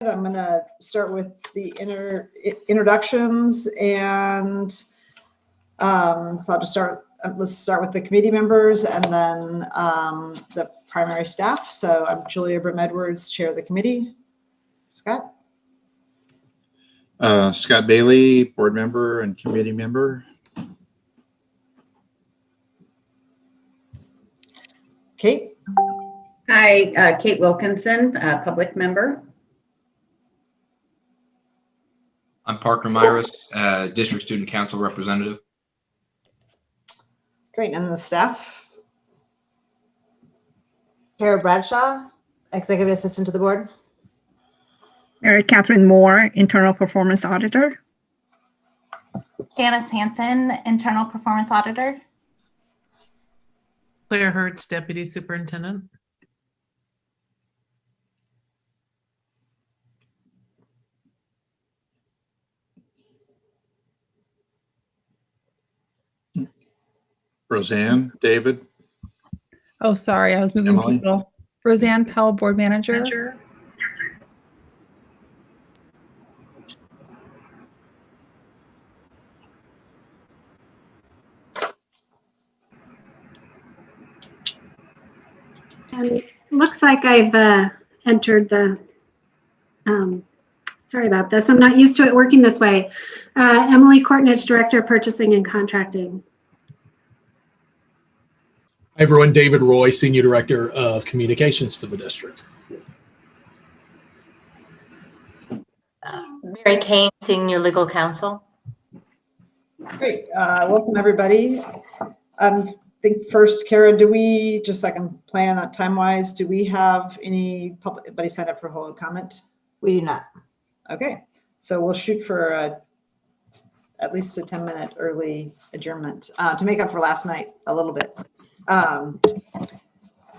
I'm going to start with the introductions, and so I'll just start. Let's start with the committee members and then the primary staff. So I'm Julia Brim-Edwards, chair of the committee. Scott? Scott Bailey, board member and committee member. Kate? Hi, Kate Wilkinson, public member. I'm Parker Myris, District Student Council representative. Great, and the staff? Kara Bradshaw, executive assistant to the board. Mary Catherine Moore, internal performance auditor. Janice Hansen, internal performance auditor. Claire Hertz, deputy superintendent. Roseanne, David. Oh, sorry, I was moving Emily. people. Roseanne Powell, board manager. And looks like I've entered the, sorry about this, I'm not used to it working this way. Emily Kortnich, Director of Purchasing and Contracting. Hi everyone, David Roy, Senior Director of Communications for the district. Mary Kane, Senior Legal Counsel. Great, welcome everybody. I think first, Kara, do we, just so I can plan on time-wise, do we have anybody signed up for public comment? We do not. Okay, so we'll shoot for at least a 10-minute early adjournment to make up for last night a little bit,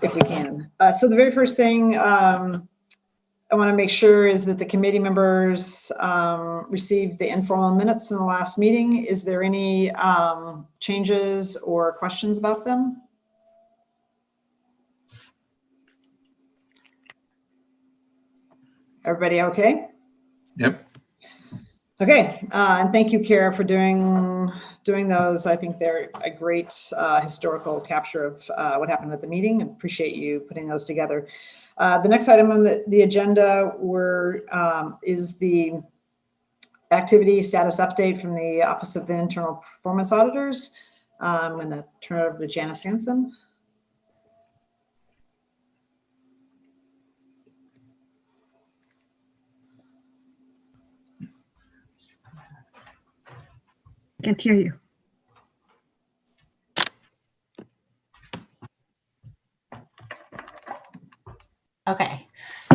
if we can. So the very first thing I want to make sure is that the committee members received the informal minutes from the last meeting. Is there any changes or questions about them? Everybody okay? Yep. Okay, and thank you, Kara, for doing those. I think they're a great historical capture of what happened at the meeting. Appreciate you putting those together. The next item on the agenda is the activity status update from the Office of the Internal Performance Auditors. I'm going to turn it over to Janice Hansen. Can't hear you. Okay,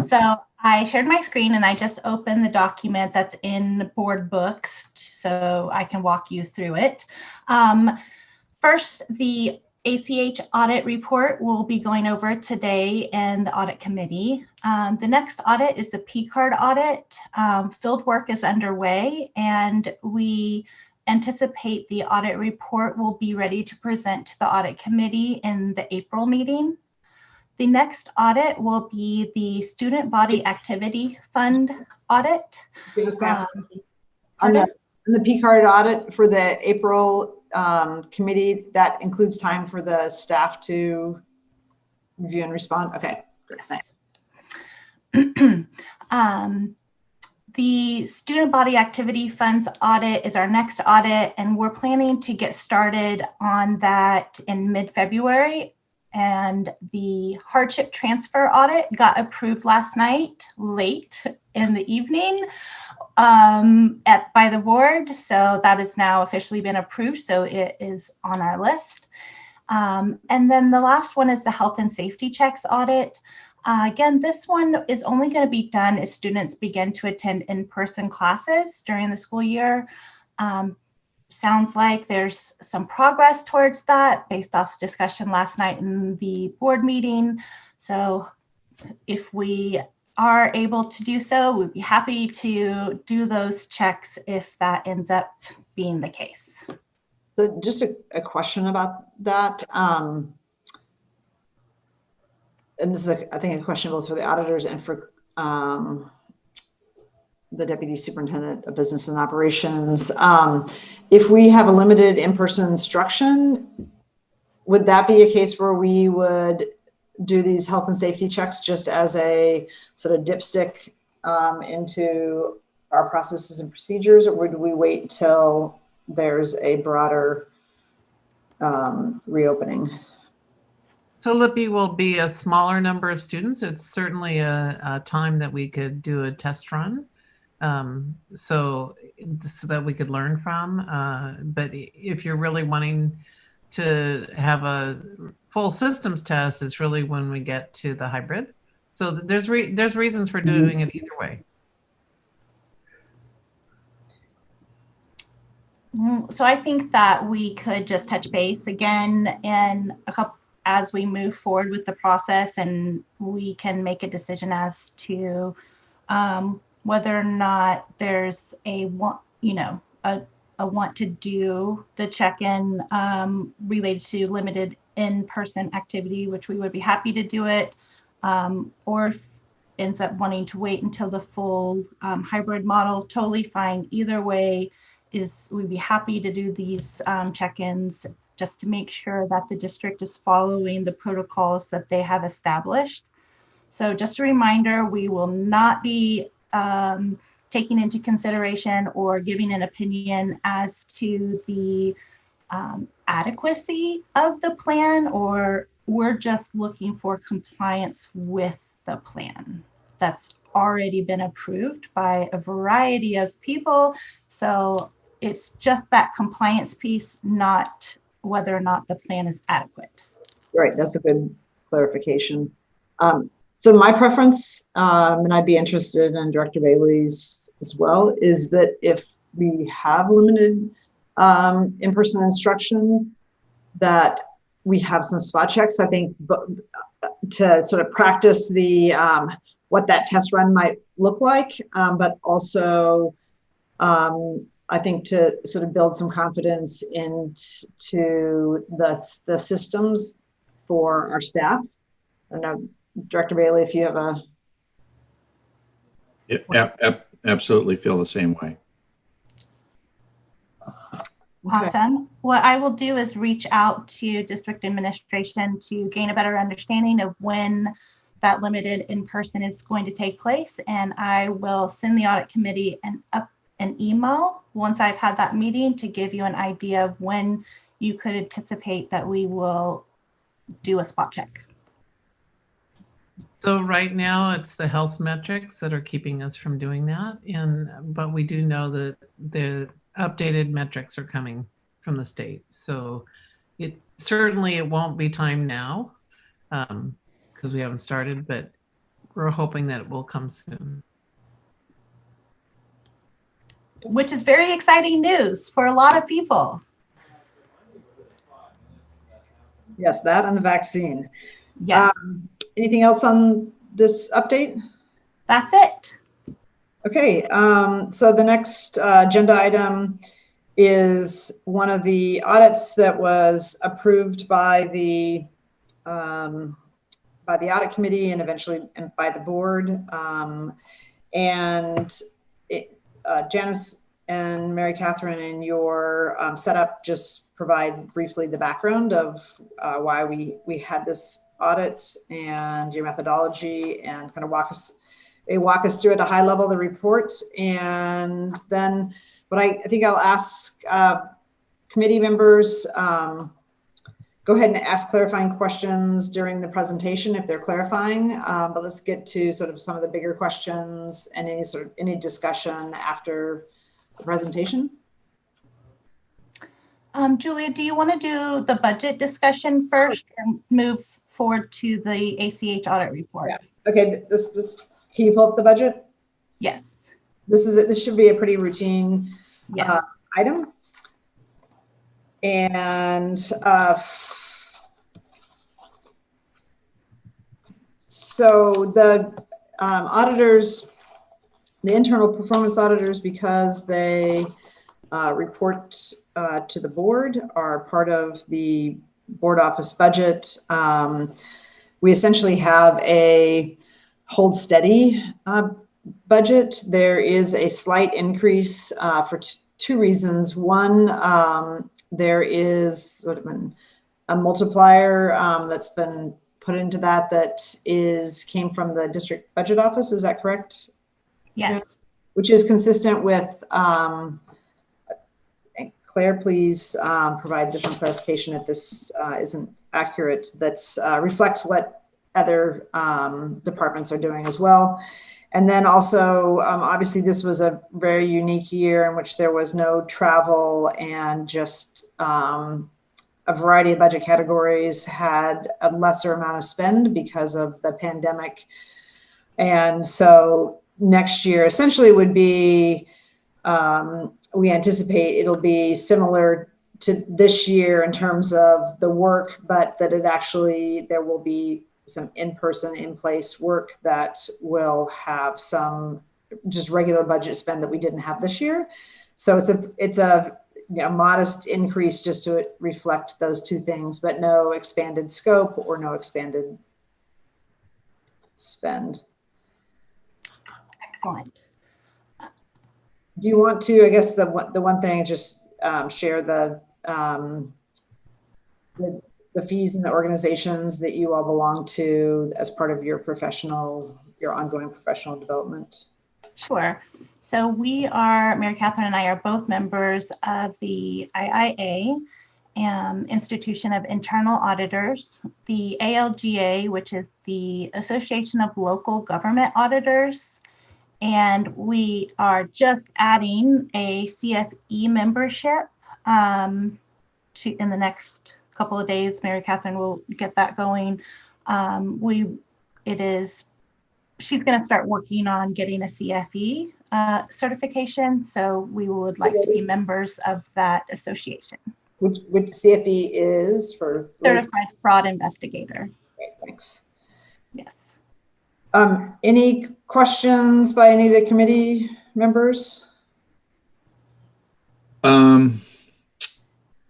so I shared my screen and I just opened the document that's in board books so I can walk you through it. First, the ACH audit report we'll be going over today in the audit committee. The next audit is the P-card audit. Field work is underway and we anticipate the audit report will be ready to present to the audit committee in the April meeting. The next audit will be the Student Body Activity Fund audit. On the P-card audit for the April committee, that includes time for the staff to review and respond. Okay, great, thanks. The Student Body Activity Funds audit is our next audit, and we're planning to get started on that in mid-February. And the hardship transfer audit got approved last night, late in the evening by the board. So that has now officially been approved. So it is on our list. And then the last one is the health and safety checks audit. Again, this one is only going to be done if students begin to attend in-person classes during the school year. Sounds like there's some progress towards that based off discussion last night in the board meeting. So if we are able to do so, we'd be happy to do those checks if that ends up being the case. So just a question about that. And this is, I think, a question both for the auditors and for the Deputy Superintendent of Business and Operations. If we have a limited in-person instruction, would that be a case where we would do these health and safety checks just as a sort of dipstick into our processes and procedures, or would we wait until there's a broader reopening? So Lippy will be a smaller number of students. It's certainly a time that we could do a test run, so that we could learn from. But if you're really wanting to have a full systems test, it's really when we get to the hybrid. So there's reasons for doing it either way. So I think that we could just touch base again in a couple as we move forward with the process, and we can make a decision as to whether or not there's a want to do the check-in related to limited in-person activity, which we would be happy to do it, or if ends up wanting to wait until the full hybrid model, totally fine. Either way, we'd be happy to do these check-ins just to make sure that the district is following the protocols that they have established. So just a reminder, we will not be taking into consideration or giving an opinion as to the adequacy of the plan, or we're just looking for compliance with the plan that's already been approved by a variety of people. So it's just that compliance piece, not whether or not the plan is adequate. Right, that's a good clarification. So my preference, and I'd be interested in Director Bailey's as well, is that if we have limited in-person instruction, that we have some spot checks, I think, to sort of practice the what that test run might look like, but also I think to sort of build some confidence into the systems for our staff. I know, Director Bailey, if you have a... Absolutely feel the same way. Awesome. What I will do is reach out to district administration to gain a better understanding of when that limited in-person is going to take place. And I will send the audit committee an email once I've had that meeting to give you an idea of when you could anticipate that we will do a spot check. So right now it's the health metrics that are keeping us from doing that. But we do know that the updated metrics are coming from the state. So it won't be time now because we haven't started, but we're hoping that it will come soon. Which is very exciting news for a lot of people. Yes, that and the vaccine. Yes. Anything else on this update? That's it. Okay, so the next agenda item is one of the audits that was approved by the audit committee and eventually by the board. Janice and Mary Catherine, in your setup, just provide briefly the background of why we had this audit and your methodology, and kind of walk us through at a high level the report. And then what I think I'll ask committee members, go ahead and ask clarifying questions during the presentation if they're clarifying, but let's get to sort of some of the bigger questions and any discussion after the presentation. Julia, do you want to do the budget discussion first and move forward to the ACH audit report? Yeah. Okay, this can you pull up the budget? Yes. This should be a pretty routine Yes. item. And so the auditors, the internal performance auditors, because they report to the board, are part of the board office budget. We essentially have a hold steady budget, there is a slight increase for two reasons. One, there is a multiplier that's been put into that came from the district budget office. Is that correct? Yes. Which is consistent with, Claire, please provide additional clarification if this isn't accurate. That's reflects what other departments are doing as well. And then also, obviously, this was a very unique year in which there was no travel, and just a variety of budget categories had a lesser amount of spend because of the pandemic. And so next year essentially would be, we anticipate it'll be similar to this year in terms of the work, but that there will be some in-person, in-place work that will have some just regular budget spend that we didn't have this year. So it's a modest increase just to reflect those two things, but no expanded scope or no expanded spend. Excellent. Do you want to, I guess the one thing, just share the fees and the organizations that you all belong to as part of your ongoing professional development? Sure. So Mary Catherine and I are both members of the IIA, Institution of Internal Auditors, the ALGA, which is the Association of Local Government Auditors, and we are just adding a CFE membership in the next couple of days. Mary Catherine will get that going. She's going to start working on getting a CFE certification, so we would like to be members of that association. Which CFE is for? Certified Fraud Investigator. Great, thanks. Yes. Any questions by any of the committee members? I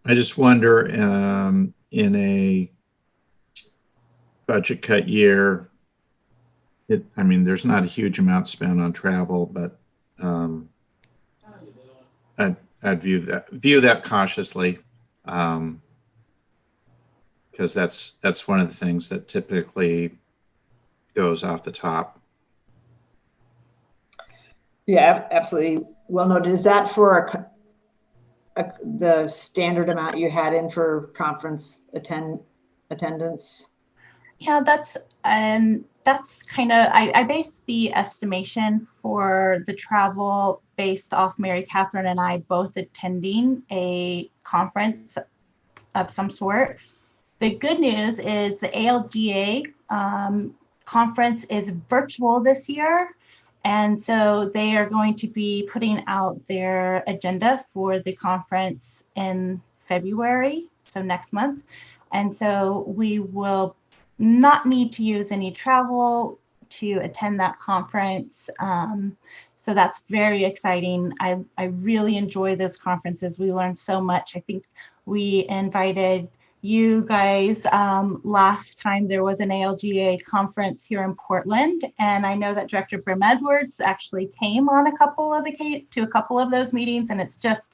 just wonder, in a budget cut year, there's not a huge amount spent on travel, but I'd view that cautiously, because that's one of the things that typically goes off the top. Yeah, absolutely. Well noted. Is that for the standard amount you had in for conference attendance? Yeah, that's kind of, I based the estimation for the travel based off Mary Catherine and I both attending a conference of some sort. The good news is the ALGA conference is virtual this year. And so they are going to be putting out their agenda for the conference in February, so next month. And so we will not need to use any travel to attend that conference. So that's very exciting. I really enjoy those conferences. We learned so much. I think we invited you guys last time there was an ALGA conference here in Portland, and I know that Director Brim Edwards actually came on a couple of those meetings, and it's just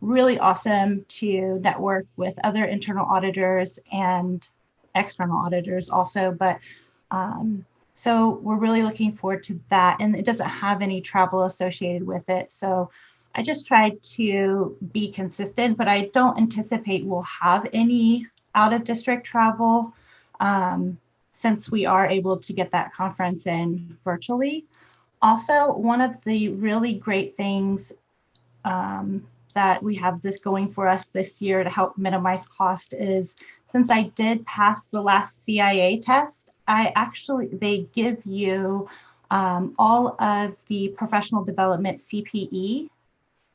really awesome to network with other internal auditors and external auditors also. But so we're really looking forward to that, and it doesn't have any travel associated with it. So I just tried to be consistent, but I don't anticipate we'll have any out of district travel since we are able to get that conference in virtually. Also, one of the really great things that we have this going for us this year to help minimize cost is, since I did pass the last CIA test, they give you all of the professional development CPE.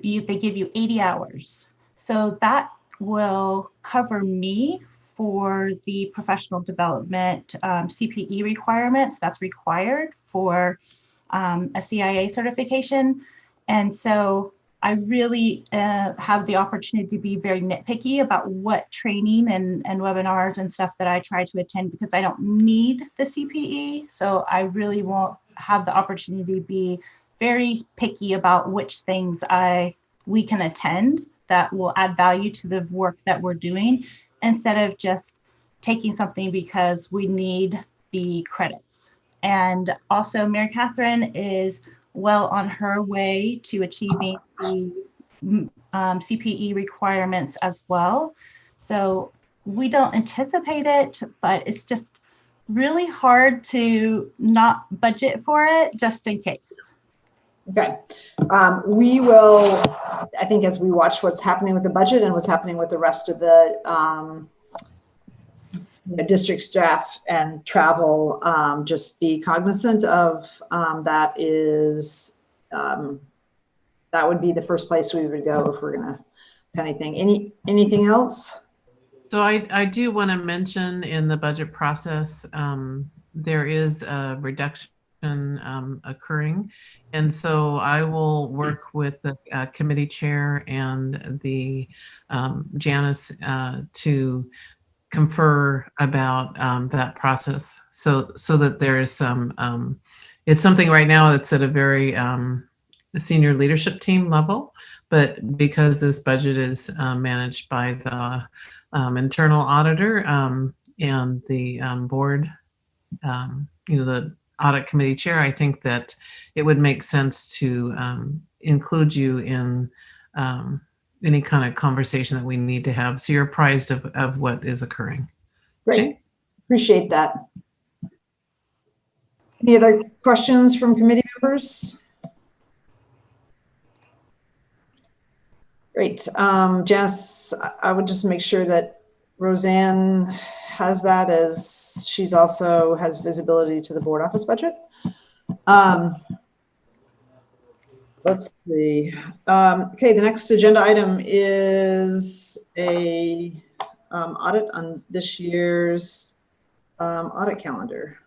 They give you 80 hours. So that will cover me for the professional development CPE requirements that's required for a CIA certification. And so I really have the opportunity to be very nitpicky about what training and webinars and stuff that I try to attend, because I don't need the CPE. So I really won't have the opportunity to be very picky about which things we can attend that will add value to the work that we're doing, instead of just taking something because we need the credits. And also Mary Catherine is well on her way to achieving the CPE requirements as well. So we don't anticipate it, but it's just really hard to not budget for it just in case. Okay. We will, I think, as we watch what's happening with the budget and what's happening with the rest of the district staff and travel, just be cognizant of that would be the first place we would go if we're gonna kind of thing. Anything else? So I do want to mention in the budget process, there is a reduction occurring. And so I will work with the committee chair and the Janice to confer about that process, so that there is some, it's something right now that's at a very senior leadership team level, but because this budget is managed by the internal auditor and the board, the audit committee chair, I think that it would make sense to include you in any kind of conversation that we need to have, so you're apprised of what is occurring. Great. Okay? Appreciate that. Any other questions from committee members? Great. Janice, I would just make sure that Roseanne has that, as she's also has visibility to the board office budget. Let's see. Okay, the next agenda item is a audit on this year's audit calendar.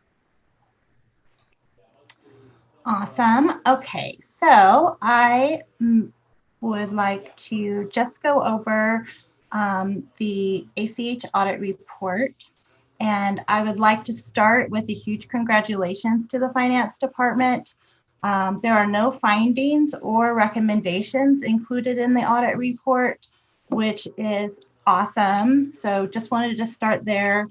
Awesome. Okay, so I would like to just go over the ACH audit report. And I would like to start with a huge congratulations to the finance department. There are no findings or recommendations included in the audit report, which is awesome. So just wanted to start there.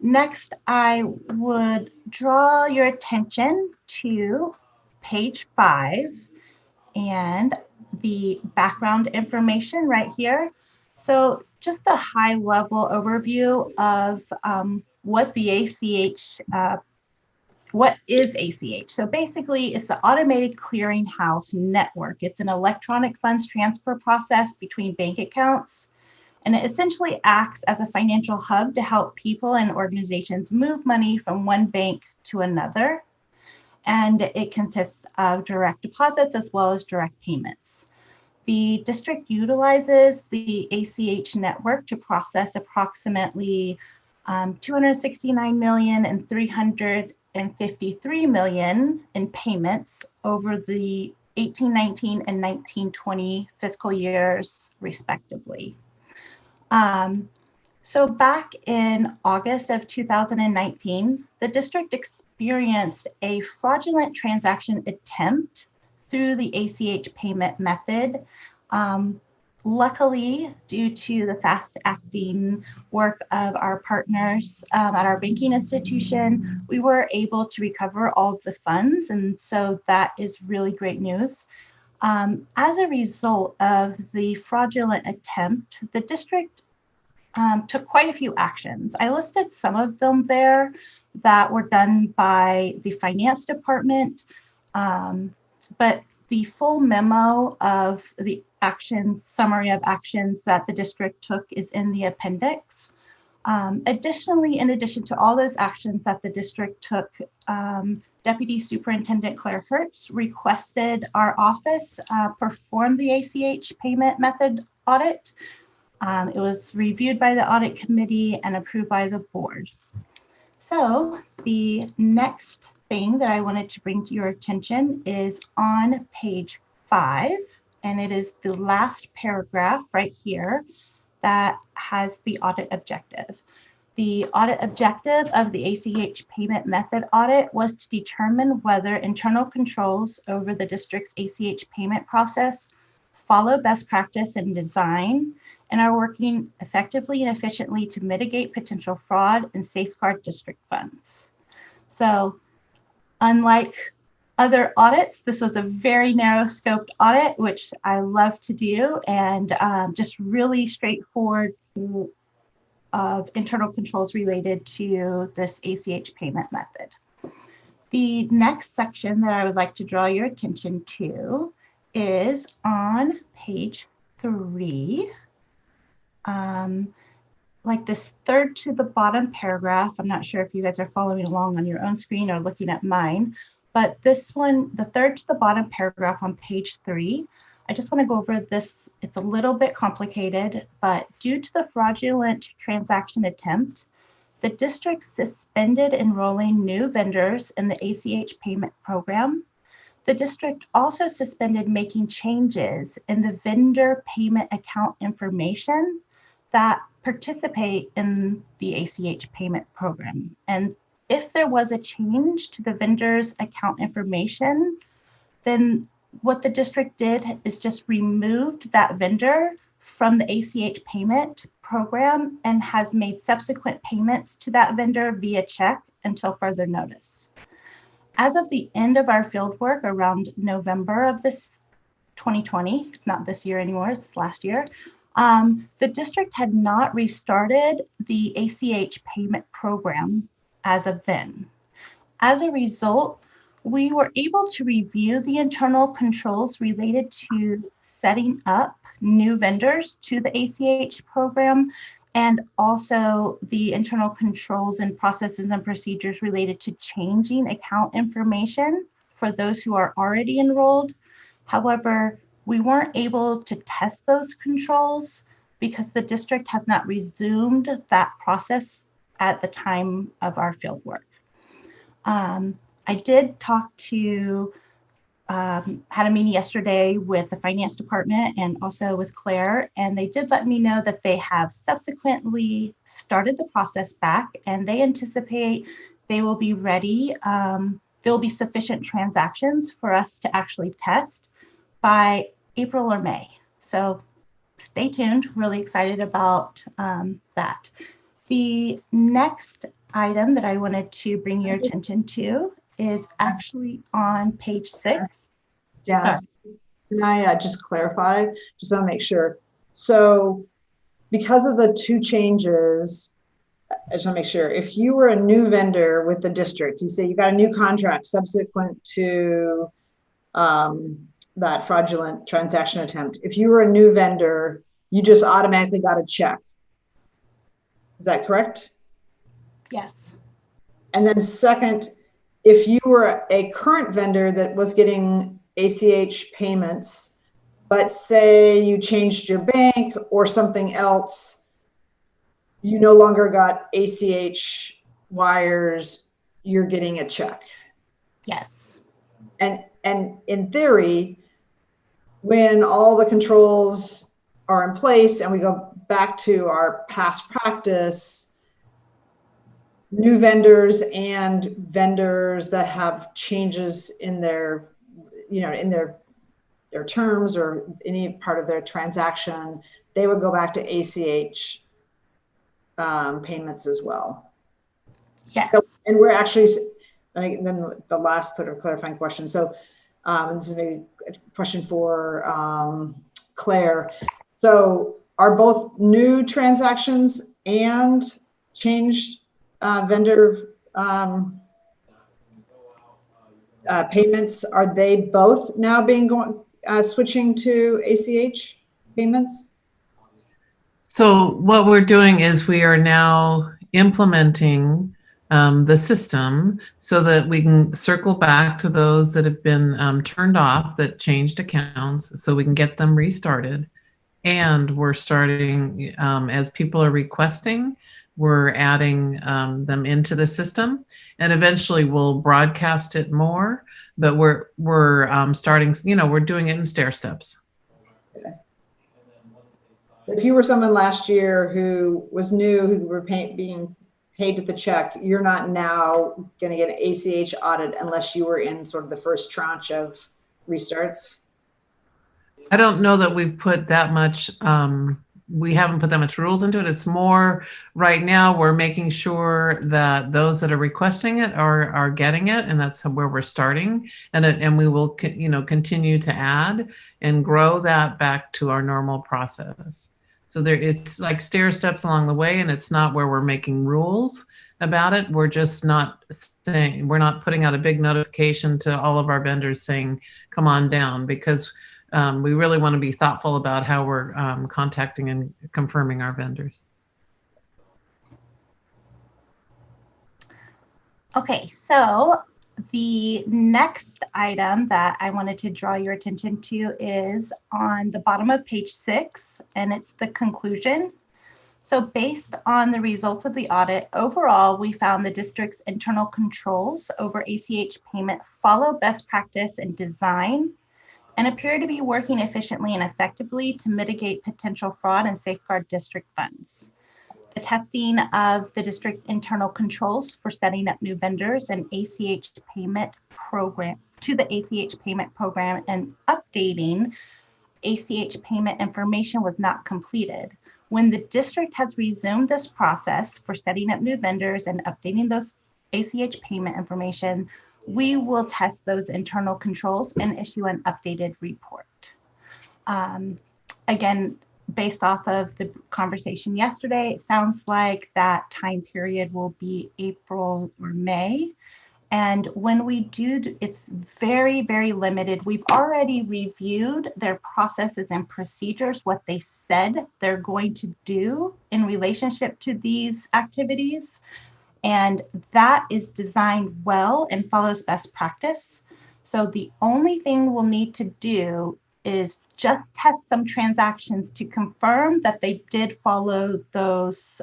Next, I would draw your attention to page 5 and the background information right here. So just a high level overview of what the ACH, what is ACH? So basically it's the Automated Clearinghouse Network. It's an electronic funds transfer process between bank accounts. And it essentially acts as a financial hub to help people and organizations move money from one bank to another. And it consists of direct deposits as well as direct payments. The district utilizes the ACH network to process approximately 269 million and 353 million in payments over the 18-19 and 19-20 fiscal years, respectively. So back in August of 2019, the district experienced a fraudulent transaction attempt through the ACH payment method. Luckily, due to the fast-acting work of our partners at our banking institution, we were able to recover all of the funds, and so that is really great news. As a result of the fraudulent attempt, the district took quite a few actions. I listed some of them there that were done by the finance department, but the full memo of the actions, summary of actions that the district took is in the appendix. Additionally, in addition to all those actions that the district took, Deputy Superintendent Claire Hertz requested our office perform the ACH payment method audit. It was reviewed by the audit committee and approved by the board. So the next thing that I wanted to bring to your attention is on page 5, and it is the last paragraph right here that has the audit objective. The audit objective of the ACH payment method audit was to determine whether internal controls over the district's ACH payment process follow best practice in design and are working effectively and efficiently to mitigate potential fraud and safeguard district funds. So, unlike other audits, this was a very narrow scoped audit, which I love to do, and just really straightforward of internal controls related to this ACH payment method. The next section that I would like to draw your attention to is on page 3. Like this third to the bottom paragraph. I'm not sure if you guys are following along on your own screen or looking at mine, but this one, the third to the bottom paragraph on page 3, I just want to go over this. It's a little bit complicated, but due to the fraudulent transaction attempt, the district suspended enrolling new vendors in the ACH payment program. The district also suspended making changes in the vendor payment account information that participate in the ACH payment program. And if there was a change to the vendor's account information, then what the district did is just removed that vendor from the ACH payment program and has made subsequent payments to that vendor via check until further notice. As of the end of our fieldwork around November of this 2020, it's not this year anymore, it's last year, the district had not restarted the ACH payment program as of then. As a result, we were able to review the internal controls related to setting up new vendors to the ACH program, and also the internal controls and processes and procedures related to changing account information for those who are already enrolled. However, we weren't able to test those controls because the district has not resumed that process at the time of our fieldwork. I did talk to, had a meeting yesterday with the finance department and also with Claire, and they did let me know that they have subsequently started the process back, and they anticipate they will be ready. There will be sufficient transactions for us to actually test by April or May. So stay tuned, really excited about that. The next item that I wanted to bring your attention to is actually on page 6. Yes. Can I just clarify? Just want to make sure. So because of the 2 changes, I just want to make sure, if you were a new vendor with the district, you say you got a new contract subsequent to that fraudulent transaction attempt. If you were a new vendor, you just automatically got a check. Is that correct? Yes. And then second, if you were a current vendor that was getting ACH payments, but say you changed your bank or something else, you no longer got ACH wires, you're getting a check. Yes. And in theory, when all the controls are in place and we go back to our past practice, new vendors and vendors that have changes in their, in their terms or any part of their transaction, they would go back to ACH payments as well. Yes. So, and we're actually, and then the last sort of clarifying question. So this is maybe a question for Claire. So are both new transactions and changed vendor payments, are they both now switching to ACH payments? So what we're doing is we are now implementing the system so that we can circle back to those that have been turned off, that changed accounts, so we can get them restarted. And we're starting, as people are requesting, we're adding them into the system, and eventually we'll broadcast it more, but we're starting, we're doing it in stair steps. Okay. If you were someone last year who was new, who were being paid with the check, you're not now going to get an ACH audit unless you were in sort of the first tranche of restarts? I don't know that we've put that much, we haven't put that much rules into it. It's more right now we're making sure that those that are requesting it are getting it, and that's where we're starting. And we will continue to add and grow that back to our normal process. So it's like stair steps along the way, and it's not where we're making rules about it. We're just not saying, we're not putting out a big notification to all of our vendors saying, come on down, because we really want to be thoughtful about how we're contacting and confirming our vendors. Okay, so the next item that I wanted to draw your attention to is on the bottom of page 6, and it's the conclusion. So based on the results of the audit, overall, we found the district's internal controls over ACH payment follow best practice and design, and appear to be working efficiently and effectively to mitigate potential fraud and safeguard district funds. The testing of the district's internal controls for setting up new vendors and ACH payment program to the ACH payment program and updating ACH payment information was not completed. When the district has resumed this process for setting up new vendors and updating those ACH payment information, we will test those internal controls and issue an updated report. Again, based off of the conversation yesterday, it sounds like that time period will be April or May. And when we do, it's very, very limited. We've already reviewed their processes and procedures, what they said they're going to do in relationship to these activities. And that is designed well and follows best practice. So the only thing we'll need to do is just test some transactions to confirm that they did follow those,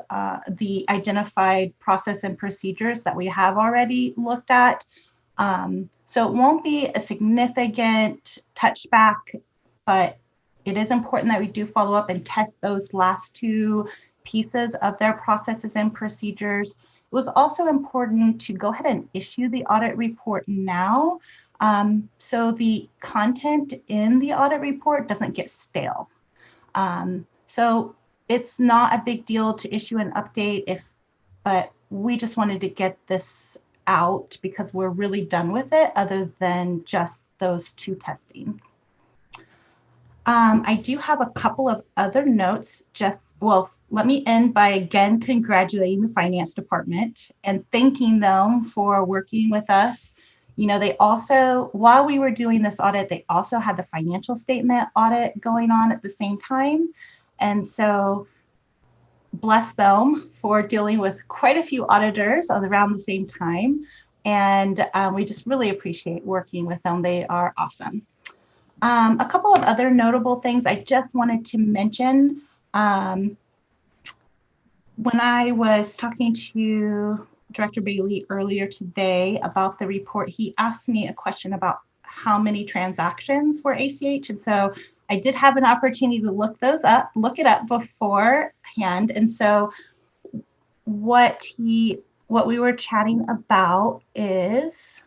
the identified process and procedures that we have already looked at. So it won't be a significant touchback, but it is important that we do follow up and test those last two pieces of their processes and procedures. It was also important to go ahead and issue the audit report now, so the content in the audit report doesn't get stale. So it's not a big deal to issue an update, but we just wanted to get this out because we're really done with it, other than just those two testing. I do have a couple of other notes. Let me end by again congratulating the finance department and thanking them for working with us. You know, they also, while we were doing this audit, they also had the financial statement audit going on at the same time. And so bless them for dealing with quite a few auditors around the same time. And we just really appreciate working with them. They are awesome. A couple of other notable things I just wanted to mention. When I was talking to Director Bailey earlier today about the report, he asked me a question about how many transactions were ACH. And so I did have an opportunity to look it up beforehand. And so what we were chatting about is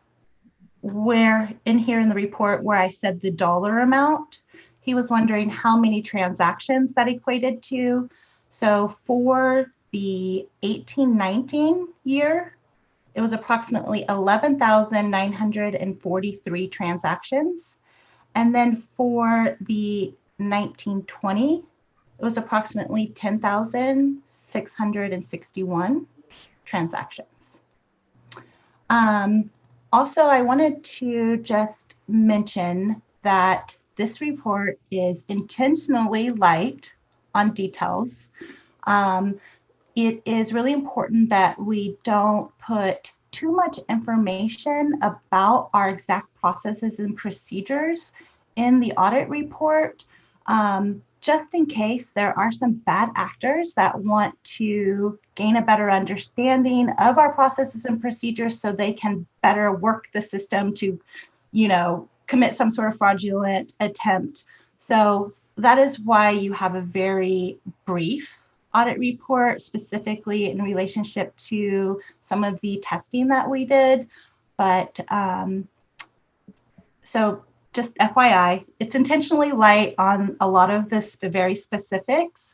where in here in the report where I said the dollar amount, he was wondering how many transactions that equated to. So for the 18-19 year, it was approximately 11,943 transactions. And then for the 19-20, it was approximately 10,661 transactions. Also, I wanted to just mention that this report is intentionally light on details. It is really important that we don't put too much information about our exact processes and procedures in the audit report, just in case there are some bad actors that want to gain a better understanding of our processes and procedures so they can better work the system to, commit some sort of fraudulent attempt. So that is why you have a very brief audit report, specifically in relationship to some of the testing that we did. But so just FYI, it's intentionally light on a lot of this very specifics.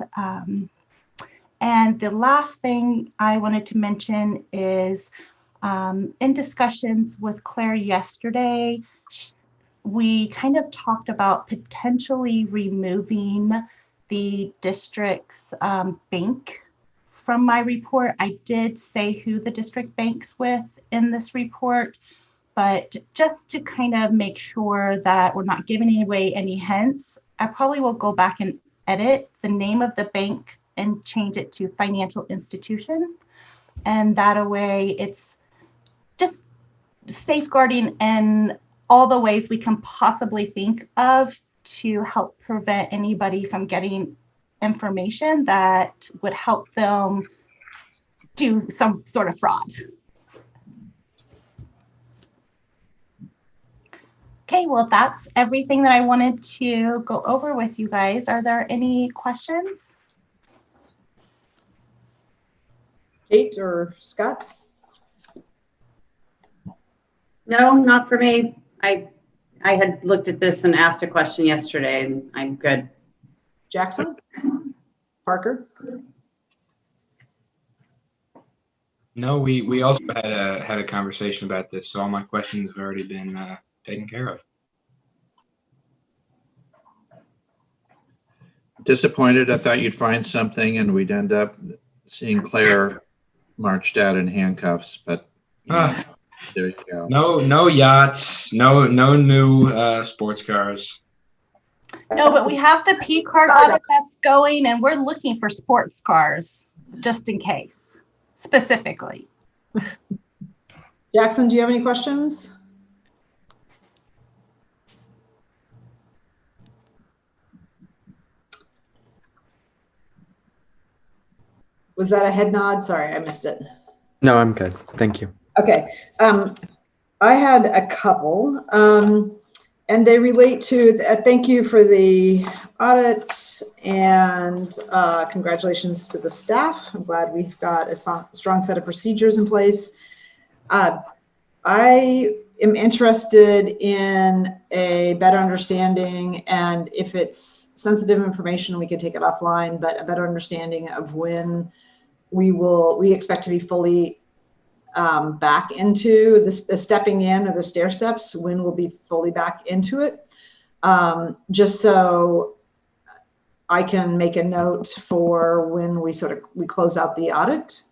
And the last thing I wanted to mention is in discussions with Claire yesterday, we kind of talked about potentially removing the district's bank from my report. I did say who the district banks with in this report, but just to kind of make sure that we're not giving away any hints, I probably will go back and edit the name of the bank and change it to financial institution. And that way it's just safeguarding in all the ways we can possibly think of to help prevent anybody from getting information that would help them do some sort of fraud. Okay, well, that's everything that I wanted to go over with you guys. Are there any questions? Kate or Scott? No, not for me. I had looked at this and asked a question yesterday, and I'm good. Jackson? Parker? No, we also had a conversation about this, so all my questions have already been taken care of. Disappointed. I thought you'd find something and we'd end up seeing Claire marched out in handcuffs, but you know, there you go. No yachts, no new sports cars. No, but we have the P card audit that's going, and we're looking for sports cars just in case, specifically. Jackson, do you have any questions? Was that a head nod? Sorry, I missed it. No, I'm good. Thank you. Okay. I had a couple, and they relate to, thank you for the audit, and congratulations to the staff. I'm glad we've got a strong set of procedures in place. I am interested in a better understanding, and if it's sensitive information, we can take it offline, but a better understanding of when we expect to be fully back into the stepping in or the stair steps, when we'll be fully back into it. Just so I can make a note for when we close out the audit.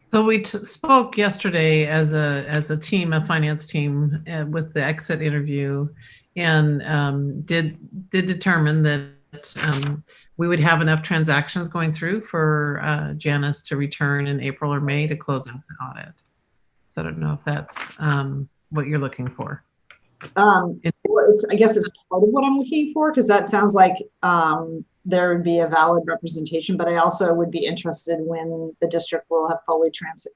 So we spoke yesterday as a team, a finance team, with the exit interview, and did determine that we would have enough transactions going through for Janice to return in April or May to close out the audit. So I don't know if that's what you're looking for. I guess it's part of what I'm looking for, because that sounds like there would be a valid representation, but I also would be interested when the district will have fully transit.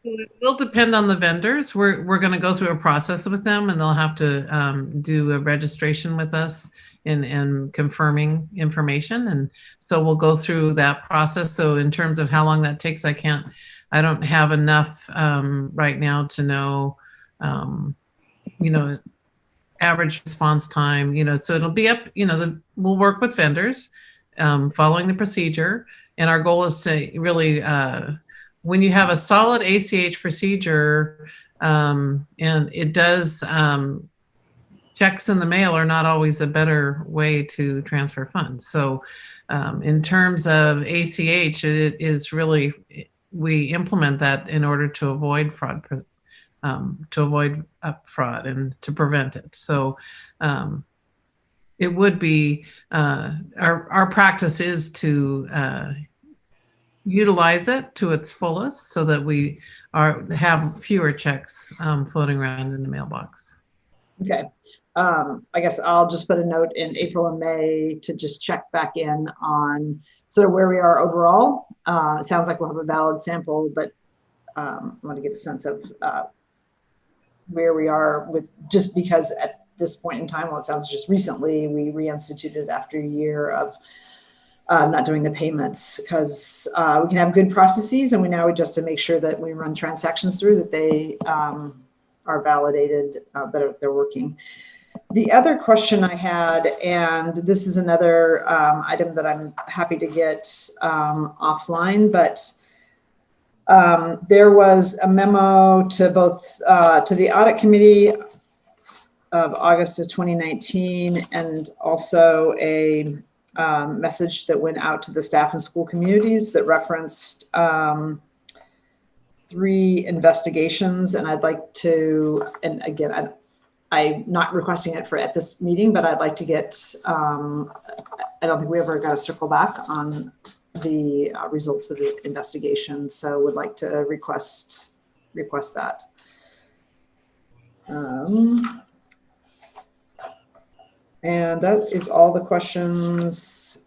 It will depend on the vendors. We're going to go through a process with them, and they'll have to do a registration with us and confirming information. And so we'll go through that process. So in terms of how long that takes, I don't have enough right now to know, average response time, so it'll be up, we'll work with vendors following the procedure. And our goal is to really, when you have a solid ACH procedure, and it does, checks in the mail are not always a better way to transfer funds. So in terms of ACH, it is really, we implement that in order to avoid fraud, fraud and to prevent it. So it would be, our practice is to utilize it to its fullest so that we have fewer checks floating around in the mailbox. Okay. I guess I'll just put a note in April and May to just check back in on sort of where we are overall. It sounds like we'll have a valid sample, but I want to get a sense of where we are with, just because this point in time, well, it sounds just recently, we reinstituted after a year of not doing the payments, because we can have good processes, and we now just to make sure that we run transactions through that they are validated, that they're working. The other question I had, and this is another item that I'm happy to get offline, but there was a memo to both to the audit committee of August of 2019, and also a message that went out to the staff and school communities that referenced 3 investigations. And I'd like to, and again, I'm not requesting it for at this meeting, but I'd like to get, I don't think we ever got a circle back on the results of the investigation. So would like to request that. And that is all the questions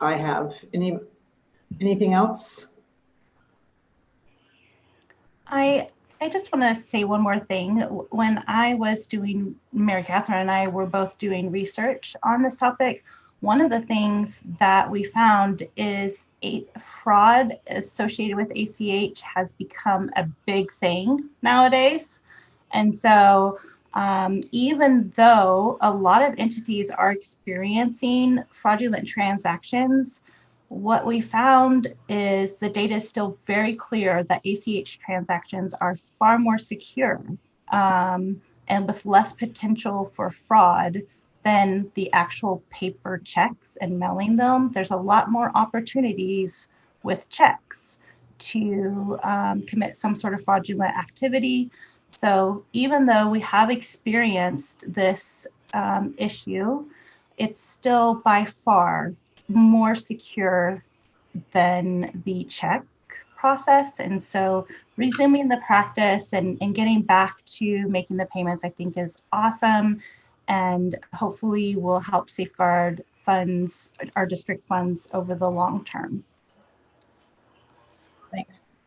I have. Anything else? I just want to say one more thing. When I was doing, Mary Catherine and I were both doing research on this topic, one of the things that we found is fraud associated with ACH has become a big thing nowadays. And so even though a lot of entities are experiencing fraudulent transactions, what we found is the data is still very clear that ACH transactions are far more secure and with less potential for fraud than the actual paper checks and mailing them. There's a lot more opportunities with checks to commit some sort of fraudulent activity. So even though we have experienced this issue, it's still by far more secure than the check process. And so resuming the practice and getting back to making the payments, I think is awesome, and hopefully will help safeguard funds, our district funds, over the long term. Thanks.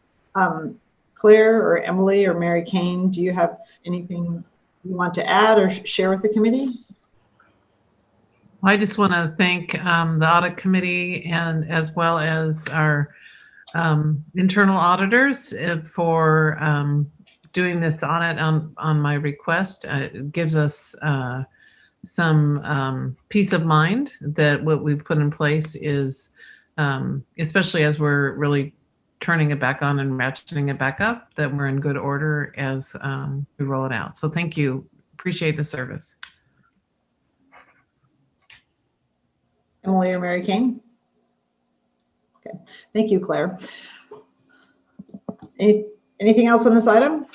Claire or Emily or Mary Kane, do you have anything you want to add or share with the committee? I just want to thank the audit committee and as well as our internal auditors for doing this audit on my request. It gives us some peace of mind that what we've put in place is, especially as we're really turning it back on and ratcheting it back up, that we're in good order as we roll it out. So thank you. Appreciate the service. Emily or Mary Kane? Okay, thank you, Claire. Anything else on this item?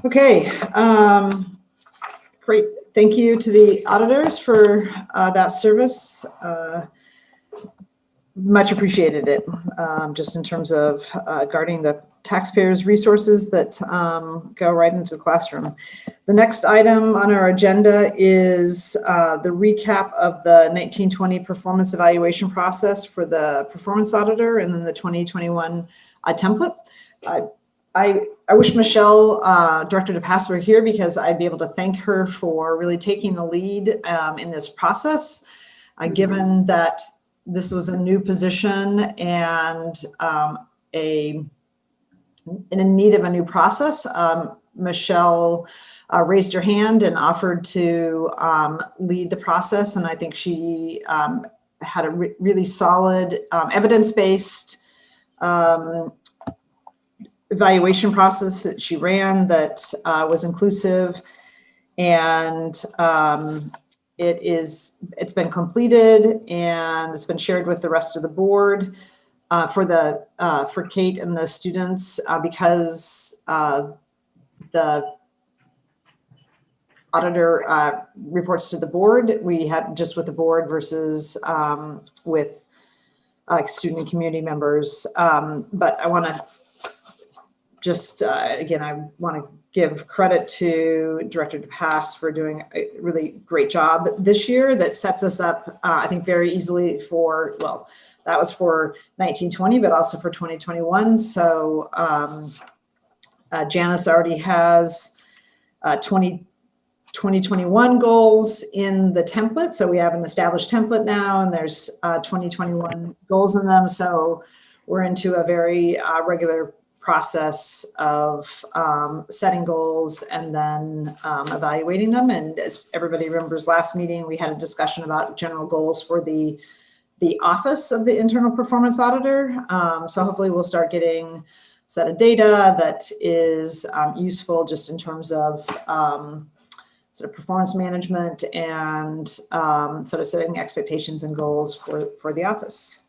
Okay, great. Thank you to the auditors for that service. Much appreciated it, just in terms of guarding the taxpayers' resources that go right into the classroom. The next item on our agenda is the recap of the 1920 performance evaluation process for the performance auditor, and then the 2021 template. I wish Michelle, Director DePass, were here, because I'd be able to thank her for really taking the lead in this process, given that this was a new position and in need of a new process. Michelle raised her hand and offered to lead the process, and I think she had a really solid evidence-based evaluation process that she ran that was inclusive, and it's been completed and it's been shared with the rest of the board for Kate and the students, because the auditor reports to the board. We had just with the board versus with student and community members. But I want to just, again, I want to give credit to Director DePass for doing a really great job this year that sets us up, I think, very easily for, well, that was for 1920, but also for 2021. So Janice already has 2021 goals in the template. So we have an established template now, and there's 2021 goals in them. So we're into a very regular process of setting goals and then evaluating them. And as everybody remembers, last meeting, we had a discussion about general goals for the office of the internal performance auditor. So hopefully we'll start getting a set of data that is useful just in terms of sort of performance management and sort of setting expectations and goals for the office.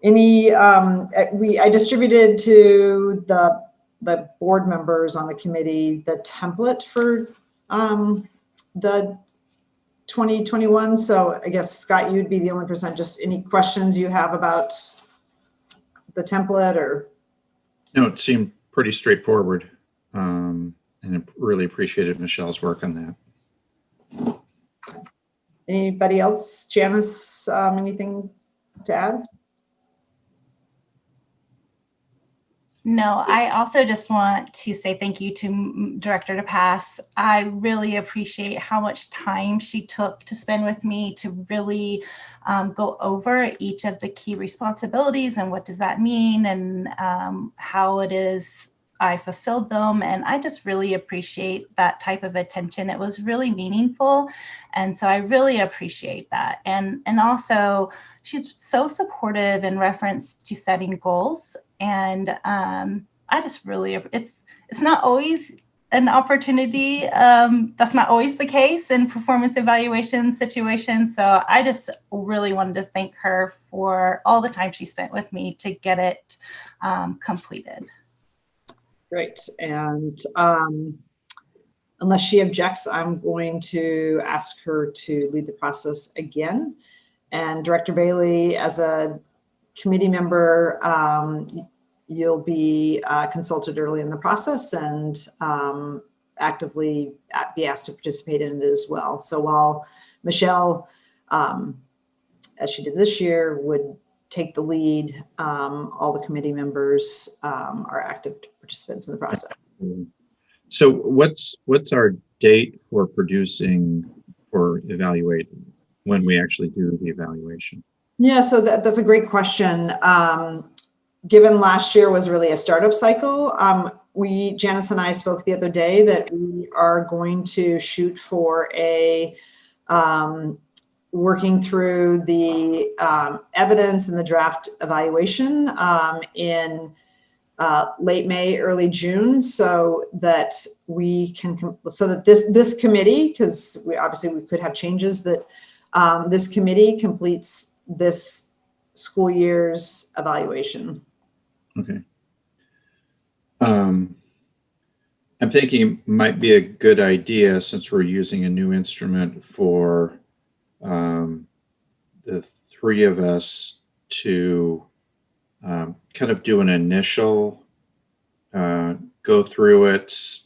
I distributed to the board members on the committee the template for the 2021. So I guess, Scott, you'd be the only person. Just any questions you have about the template or? No, it seemed pretty straightforward. And I really appreciated Michelle's work on that. Anybody else? Janice, anything to add? No, I also just want to say thank you to Director DePass. I really appreciate how much time she took to spend with me to really go over each of the key responsibilities and what does that mean and how it is I fulfilled them. And I just really appreciate that type of attention. It was really meaningful. And so I really appreciate that. And also, she's so supportive in reference to setting goals. And I just really, it's not always an opportunity. That's not always the case in performance evaluation situations. So I just really wanted to thank her for all the time she spent with me to get it completed. Great. And unless she objects, I'm going to ask her to lead the process again. And Director Bailey, as a committee member, you'll be consulted early in the process and actively be asked to participate in it as well. So while Michelle, as she did this year, would take the lead, all the committee members are active participants in the process. So what's our date for producing or evaluating when we actually do the evaluation? Yeah, so that's a great question. Given last year was really a startup cycle, Janice and I spoke the other day that we are going to shoot for a working through the evidence and the draft evaluation in late May, early June, so that we can, so that this committee, because we could have changes, that this committee completes this school year's evaluation. Okay. I'm thinking it might be a good idea, since we're using a new instrument for the three of us, to kind of do an initial go through it,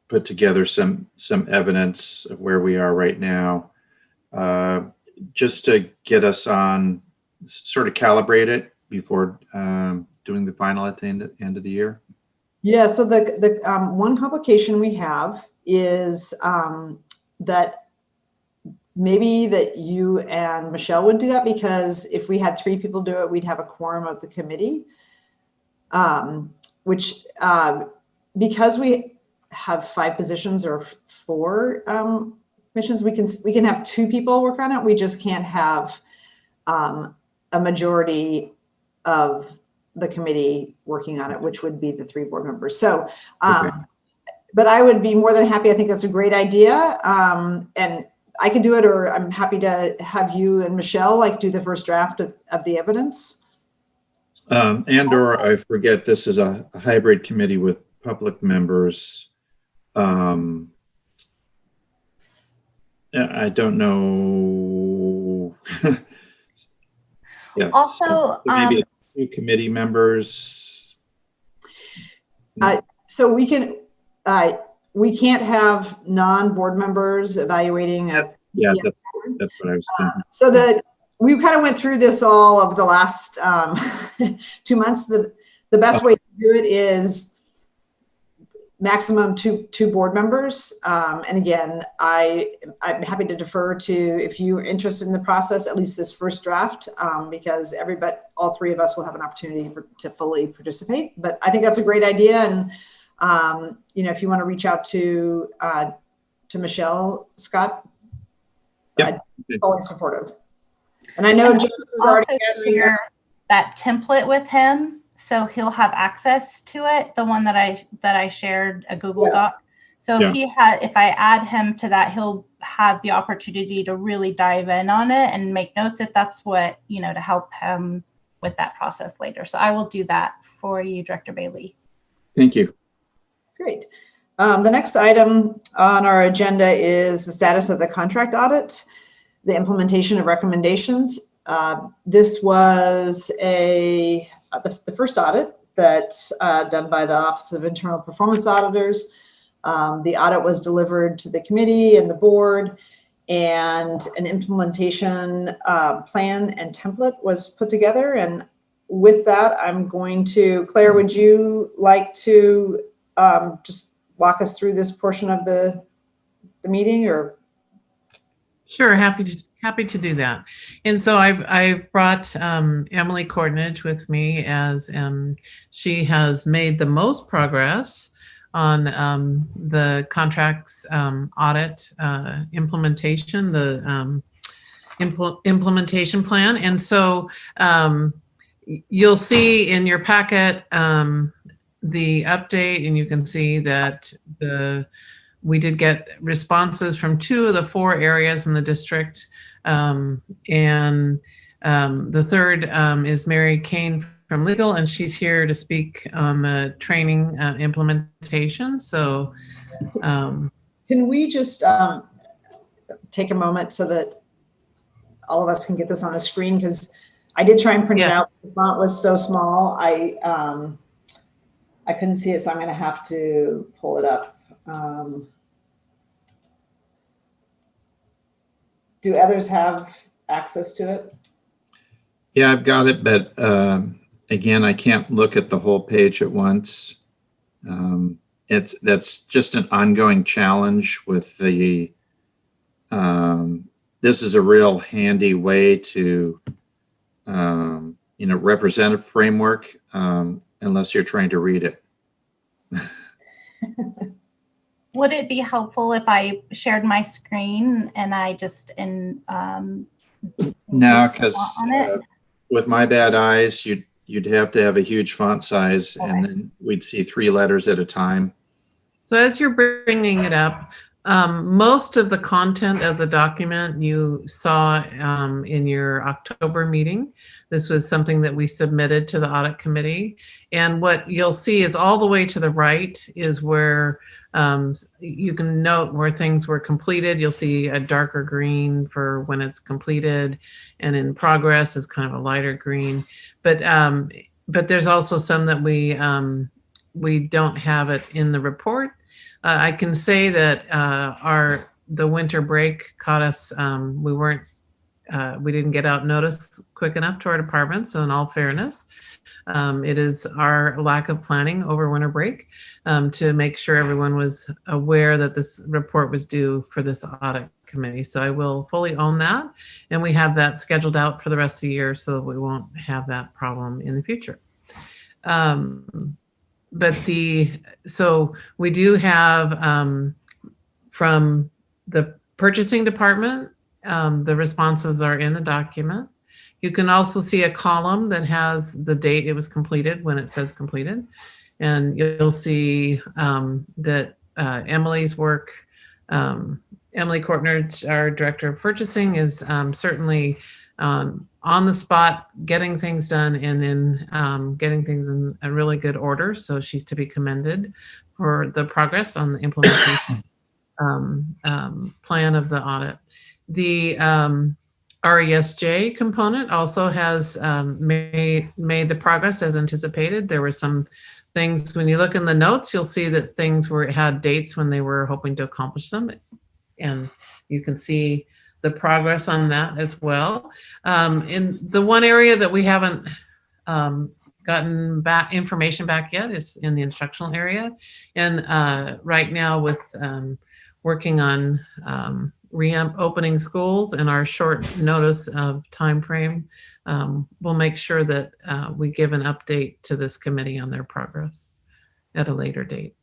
put together some evidence of where we are right now, just to get us on, sort of calibrate it before doing the final at the end of the year. Yeah, so the one complication we have is that maybe that you and Michelle would do that, because if we had 3 people do it, we'd have a quorum of the committee, which because we have 5 positions or 4 commissions, we can have 2 people work on it. We just can't have a majority of the committee working on it, which would be the 3 board members. So, Okay. but I would be more than happy. I think that's a great idea. And I could do it, or I'm happy to have you and Michelle do the first draft of the evidence. And/or I forget, this is a hybrid committee with public members. I don't know. Yeah. Also, so maybe 2 committee members. So we can't have non-board members evaluating. Yeah, that's what I was thinking. So that we kind of went through this all of the last 2 months. The best way to do it is maximum two board members. And again, I'm happy to defer to, if you're interested in the process, at least this first draft, because all three of us will have an opportunity to fully participate. But I think that's a great idea. And, if you want to reach out to Michelle, Scott, Yep. I'm fully supportive. And I know James is already gathering share that template with him, so he'll have access to it. The one that I shared, a Google Doc. So if I add him to that, he'll have the opportunity to really dive in on it and make notes if that's what, to help him with that process later. So I will do that for you, Director Bailey. Thank you. Great. The next item on our agenda is the status of the contract audit, the implementation of recommendations. This was the first audit that's done by the Office of Internal Performance Auditors. The audit was delivered to the committee and the board, and an implementation plan and template was put together. And with that, Claire, would you like to just walk us through this portion of the meeting, or? Sure, happy to do that. And so I've brought Emily Courtnage with me, as she has made the most progress on the contracts audit implementation, the implementation plan. And so you'll see in your packet the update, and you can see that we did get responses from 2 of the 4 areas in the district. And the third is Mary Kane from legal, and she's here to speak on the training implementation. So can we just take a moment so that all of us can get this on the screen? Because I did try and print it out. The font was so small, I couldn't see it, so I'm going to have to pull it up. Do others have access to it? Yeah, I've got it, but again, I can't look at the whole page at once. That's just an ongoing challenge with the. This is a real handy way to, represent a framework, unless you're trying to read it. Would it be helpful if I shared my screen and I just no, because with my bad eyes, you'd have to have a huge font size, and then we'd see 3 letters at a time. So as you're bringing it up, most of the content of the document you saw in your October meeting. This was something that we submitted to the audit committee. And what you'll see is all the way to the right is where you can note where things were completed. You'll see a darker green for when it's completed, and in progress is kind of a lighter green. But there's also some that we don't have it in the report. I can say that the winter break caught us. We didn't get out notice quick enough to our department. So in all fairness, it is our lack of planning over winter break to make sure everyone was aware that this report was due for this audit committee. So I will fully own that. And we have that scheduled out for the rest of the year so that we won't have that problem in the future. So we do have from the purchasing department, the responses are in the document. You can also see a column that has the date it was completed when it says completed. And you'll see that Emily's work, Emily Courtnage, our Director of Purchasing, is certainly on the spot, getting things done and in getting things in a really good order. So she's to be commended for the progress on the implementation plan of the audit. The RESJ component also has made the progress as anticipated. There were some things, when you look in the notes, you'll see that things had dates when they were hoping to accomplish them. And you can see the progress on that as well. In the one area that we haven't gotten back information back yet is in the instructional area. And right now with working on opening schools and our short notice of time frame, we'll make sure that we give an update to this committee on their progress at a later date.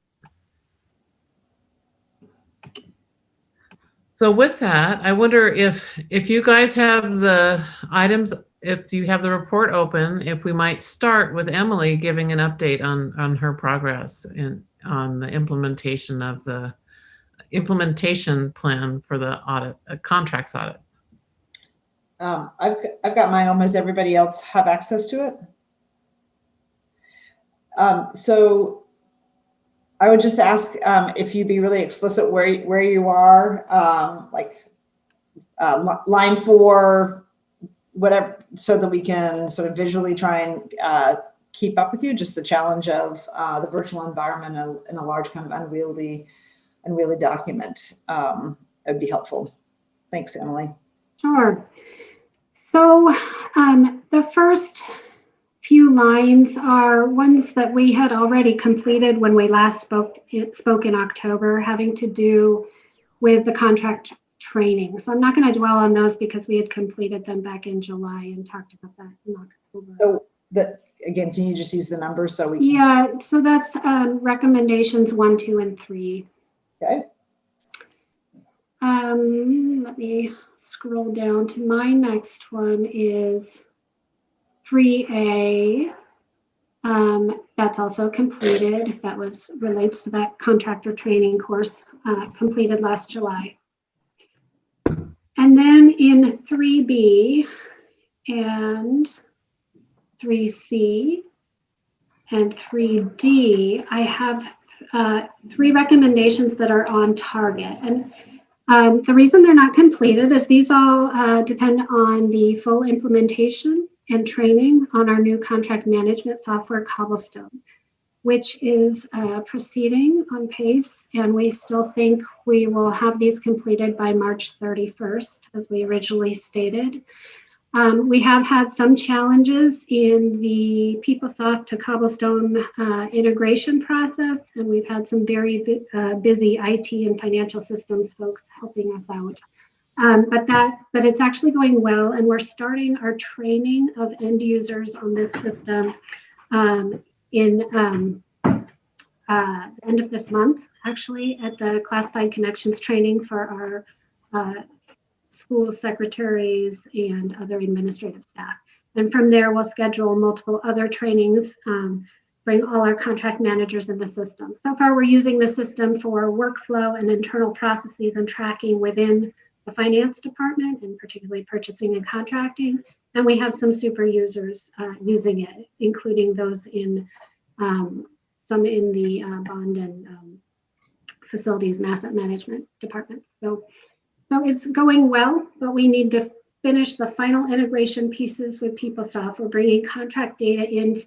So with that, I wonder if you guys have the items, if you have the report open, if we might start with Emily giving an update on her progress and on the implementation of the implementation plan for the audit, contracts audit. I've got my own. Does everybody else have access to it? So I would just ask if you'd be really explicit where you are, like line 4, whatever, so that we can sort of visually try and keep up with you. Just the challenge of the virtual environment in a large kind of unwieldy document would be helpful. Thanks, Emily. Sure. So the first few lines are ones that we had already completed when we last spoke in October, having to do with the contract training. So I'm not going to dwell on those because we had completed them back in July and talked about that in October. So again, can you just use the numbers so we can... Yeah, so that's recommendations 1, 2, and 3. Okay. Let me scroll down to my next one is 3A. That's also completed. That relates to that contractor training course completed last July. And then in 3B and 3C and 3D, I have 3 recommendations that are on target. And the reason they're not completed is these all depend on the full implementation and training on our new contract management software, Cobblestone, which is proceeding on pace. And we still think we will have these completed by March 31st, as we originally stated. We have had some challenges in the PeopleSoft to Cobblestone integration process, and we've had some very busy IT and financial systems folks helping us out. But it's actually going well, and we're starting our training of end users on this system in the end of this month, actually, at the Classified Connections training for our school secretaries and other administrative staff. And from there, we'll schedule multiple other trainings, bring all our contract managers in the system. So far, we're using the system for workflow and internal processes and tracking within the finance department, and particularly purchasing and contracting. And we have some super users using it, including those in some in the bond and facilities and asset management departments. So it's going well, but we need to finish the final integration pieces with PeopleSoft. We're bringing contract data in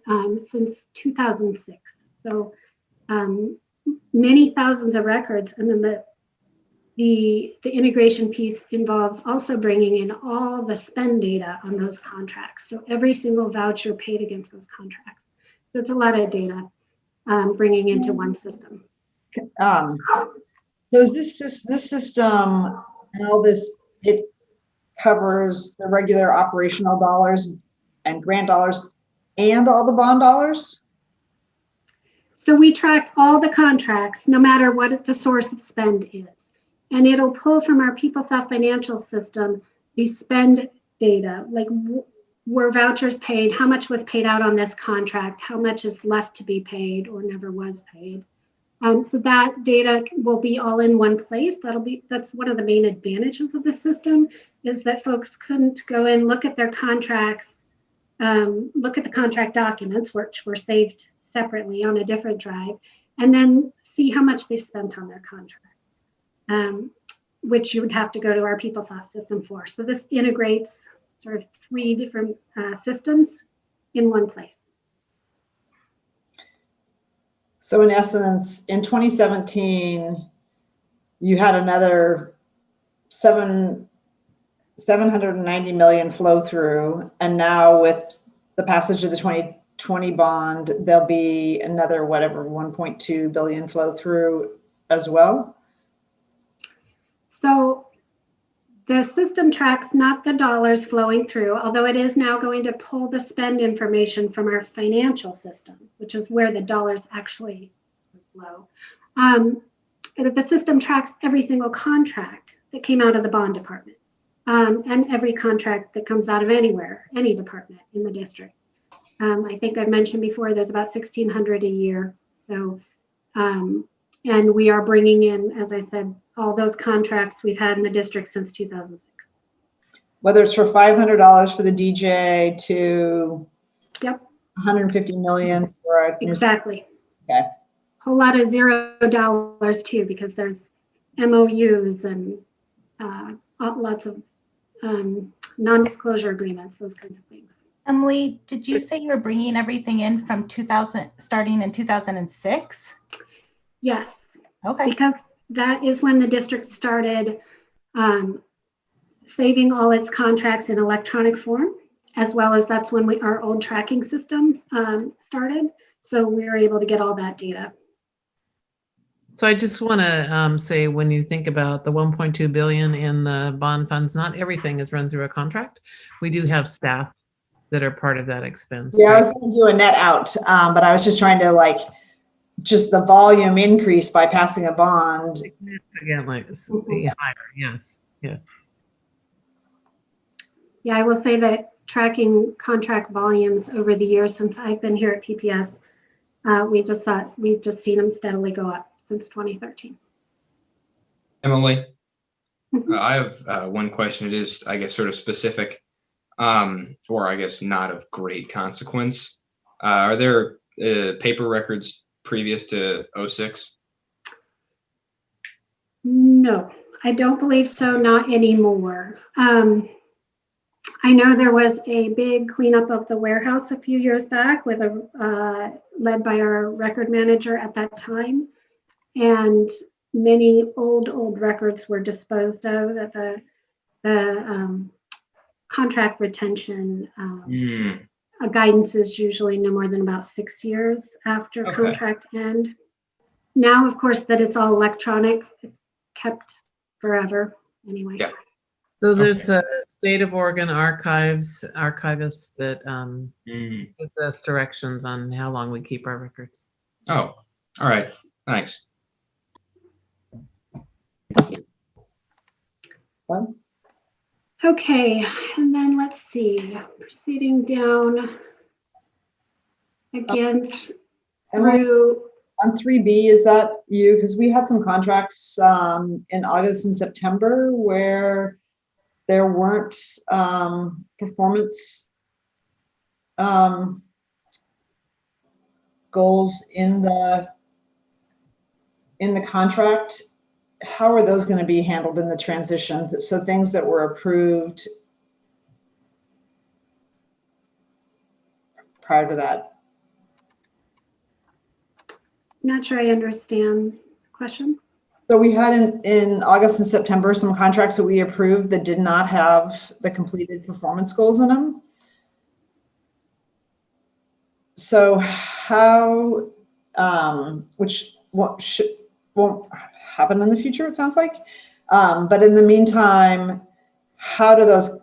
since 2006. So many thousands of records, and then the integration piece involves also bringing in all the spend data on those contracts. So every single voucher paid against those contracts. So it's a lot of data bringing into one system. So is this system and all this, it covers the regular operational dollars and grant dollars and all the bond dollars? So we track all the contracts, no matter what the source of spend is. And it'll pull from our PeopleSoft financial system the spend data, like were vouchers paid, how much was paid out on this contract, how much is left to be paid or never was paid. So that data will be all in one place. That's one of the main advantages of the system, is that folks couldn't go in, look at their contracts, look at the contract documents, which were saved separately on a different drive, and then see how much they've spent on their contract. Which you would have to go to our PeopleSoft system for. So this integrates sort of 3 different systems in one place. So in essence, in 2017, you had another 790 million flow through, and now with the passage of the 20 bond, there'll be another, whatever, 1.2 billion flow through as well? So the system tracks not the dollars flowing through, although it is now going to pull the spend information from our financial system, which is where the dollars actually flow. The system tracks every single contract that came out of the bond department, and every contract that comes out of anywhere, any department in the district. I think I've mentioned before, there's about 1,600 a year. So, and we are bringing in, as I said, all those contracts we've had in the district since 2006. Whether it's for $500 for the DJ to Yep. 150 million for our Exactly. Okay. Whole lot of $0 too, because there's MOUs and lots of non-disclosure agreements, those kinds of things. Emily, did you say you were bringing everything in from starting in 2006? Yes. Okay. Because that is when the district started saving all its contracts in electronic form, as well as that's when our old tracking system started. So we were able to get all that data. So I just want to say, when you think about the 1.2 billion in the bond funds, not everything is run through a contract. We do have staff that are part of that expense. Yeah, right? I was going to do a net out, but I was just trying to just the volume increase by passing a bond. Significantly higher, yes, yes. Yeah, I will say that tracking contract volumes over the years since I've been here at PPS, we've just seen them steadily go up since 2013. Emily, I have one question. It is, I guess, sort of specific, or I guess not of great consequence. Are there paper records previous to 06? No, I don't believe so, not anymore. I know there was a big cleanup of the warehouse a few years back with led by our record manager at that time. And many old records were disposed of at the contract retention. Guidance is usually no more than about 6 years after contract end. Now, of course, that it's all electronic, it's kept forever anyway. Yeah. So there's a state of Oregon archivist that gives us directions on how long we keep our records. Oh, all right. Thanks. Okay, and then let's see, proceeding down again through. On 3B, is that you? Because we had some contracts in August and September where there weren't performance goals in the contract. How are those going to be handled in the transition? So things that were approved prior to that. Not sure I understand the question. So we had in August and September some contracts that we approved that did not have the completed performance goals in them. So how, which won't happen in the future, it sounds like. But in the meantime, how do those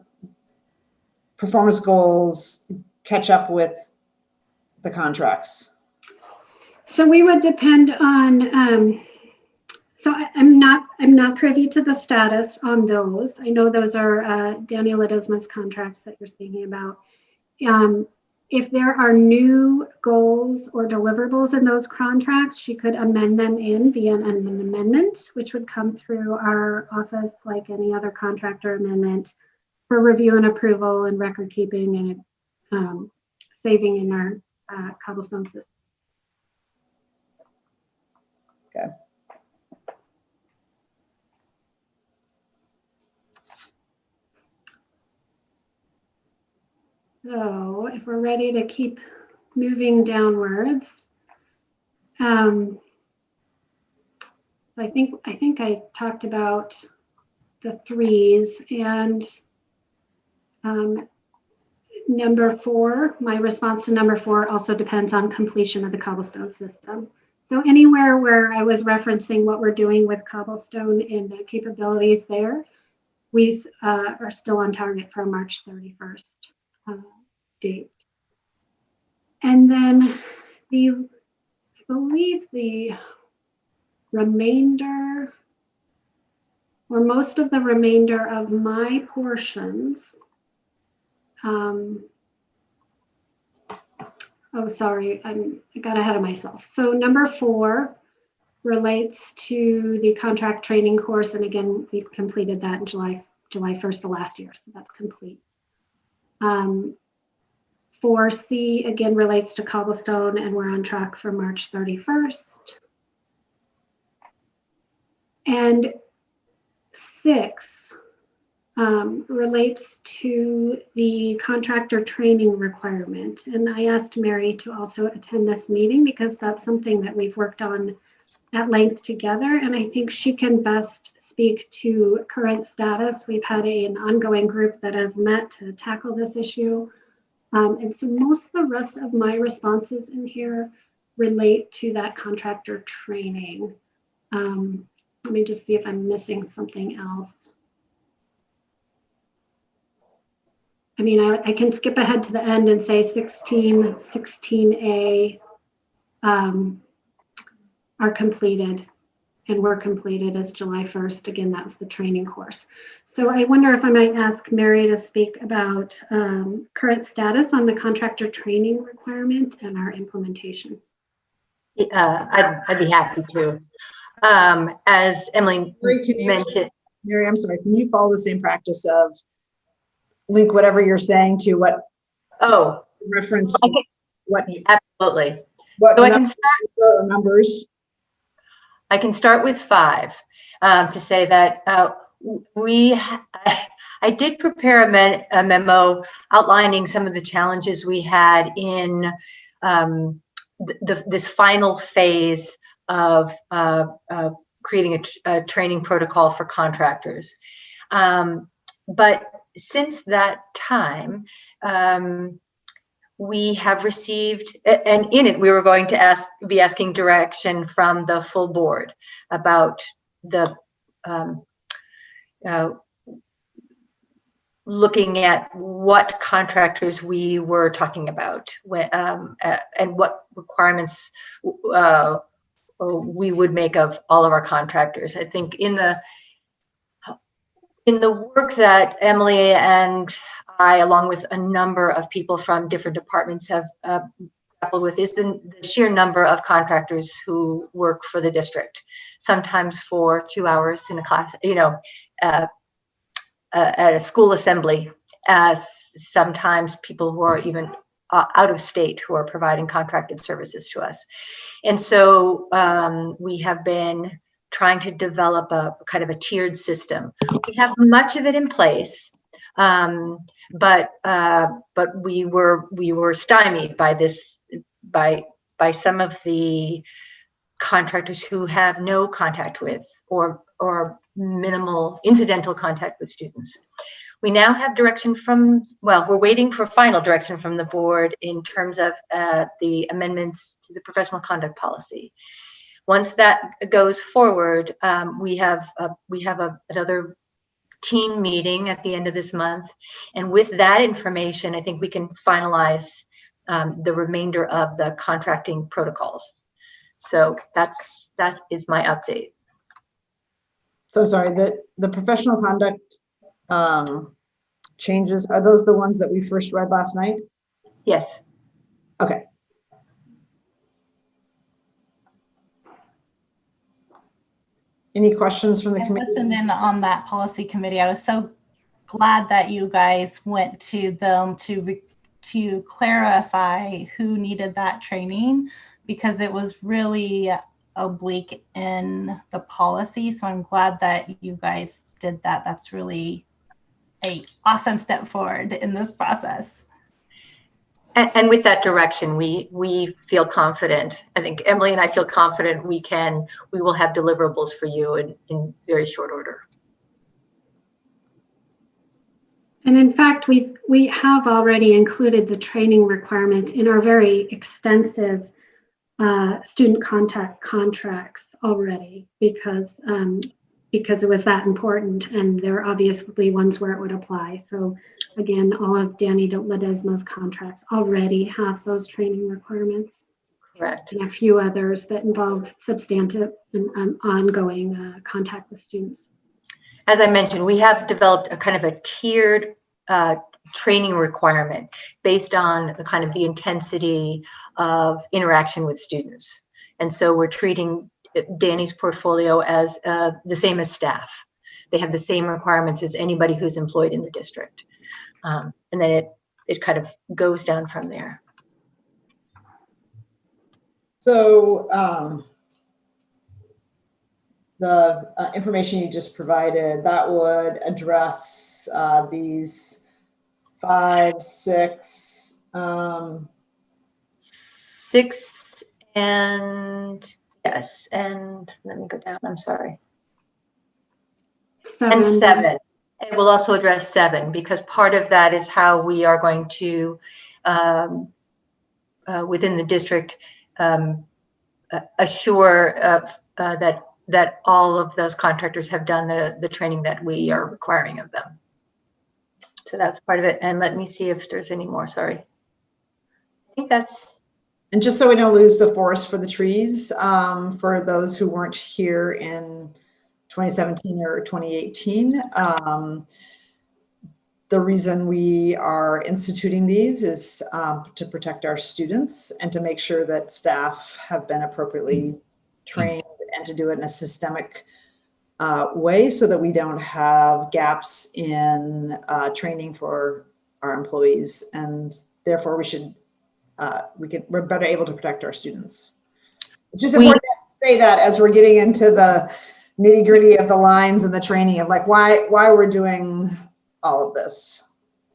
performance goals catch up with the contracts? So we would depend on, so I'm not privy to the status on those. I know those are Danny Ledesma's contracts that you're speaking about. If there are new goals or deliverables in those contracts, she could amend them in via an amendment, which would come through our office like any other contractor amendment for review and approval and record keeping and saving in our cobblestone system. Okay. So if we're ready to keep moving downwards, so I think I talked about the threes, and number 4, my response to number 4 also depends on completion of the cobblestone system. So anywhere where I was referencing what we're doing with cobblestone and the capabilities there, we are still on target for a March 31st date. And then I believe the remainder, or most of the remainder of my portions, oh, sorry, I got ahead of myself. So number 4 relates to the contract training course. And again, we completed that in July 1st of last year. So that's complete. 4C again relates to cobblestone, and we're on track for March 31st. And 6 relates to the contractor training requirement. And I asked Mary to also attend this meeting because that's something that we've worked on at length together. And I think she can best speak to current status. We've had an ongoing group that has met to tackle this issue. And so most of the rest of my responses in here relate to that contractor training. Let me just see if I'm missing something else. I mean, I can skip ahead to the end and say 16A are completed and were completed as July 1st. Again, that's the training course. So I wonder if I might ask Mary to speak about current status on the contractor training requirement and our implementation. I'd be happy to. As Emily mentioned. Mary, I'm sorry, can you follow the same practice of link whatever you're saying to what reference what absolutely what so I can start numbers. I can start with 5 to say that I did prepare a memo outlining some of the challenges we had in this final phase of creating a training protocol for contractors. But since that time, we have received, and in it, we were going to be asking direction from the full board about the looking at what contractors we were talking about and what requirements we would make of all of our contractors. I think in the work that Emily and I, along with a number of people from different departments, have grappled with is the sheer number of contractors who work for the district, sometimes for 2 hours in a class, at a school assembly, sometimes people who are even out of state who are providing contracted services to us. And so we have been trying to develop a kind of a tiered system. We have much of it in place, but we were stymied by this, by some of the contractors who have no contact with or minimal incidental contact with students. We now have direction from, we're waiting for final direction from the board in terms of the amendments to the professional conduct policy. Once that goes forward, we have another team meeting at the end of this month. And with that information, I think we can finalize the remainder of the contracting protocols. So that is my update. So I'm sorry, the professional conduct changes, are those the ones that we first read last night? Yes. Okay. Any questions from the committee? I listened in on that policy committee. I was so glad that you guys went to them to clarify who needed that training, because it was really oblique in the policy. So I'm glad that you guys did that. That's really an awesome step forward in this process. And with that direction, we feel confident. I think Emily and I feel confident we will have deliverables for you in very short order. And in fact, we have already included the training requirements in our very extensive student contact contracts already because it was that important, and there are obviously ones where it would apply. So again, all of Danny Ledesma's contracts already have those training requirements. Correct. And a few others that involve substantive and ongoing contact with students. As I mentioned, we have developed a kind of a tiered training requirement based on the kind of the intensity of interaction with students. And so we're treating Danny's portfolio as the same as staff. They have the same requirements as anybody who's employed in the district. And then it kind of goes down from there. So the information you just provided, that would address these 5, 6. 6 and yes, and let me go down, I'm sorry. 7. And 7. It will also address 7 because part of that is how we are going to, within the district, assure that all of those contractors have done the training that we are requiring of them. So that's part of it. And let me see if there's any more, sorry. I think that's. And just so we don't lose the forest for the trees, for those who weren't here in 2017 or 2018, the reason we are instituting these is to protect our students and to make sure that staff have been appropriately trained and to do it in a systemic way so that we don't have gaps in training for our employees, and therefore we're better able to protect our students. It's just important to say that as we're getting into the nitty-gritty of the lines and the training of like why we're doing all of this.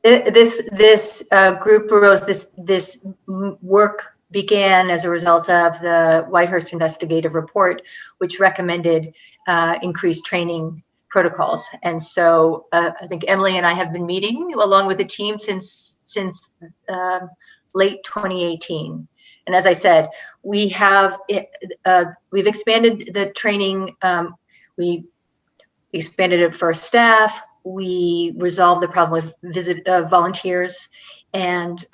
This group arose, this work began as a result of the Whitehurst investigative report, which recommended increased training protocols. And so I think Emily and I have been meeting along with the team since late 2018. And as I said, we've expanded the training. We expanded it for staff. We resolved the problem with volunteers, and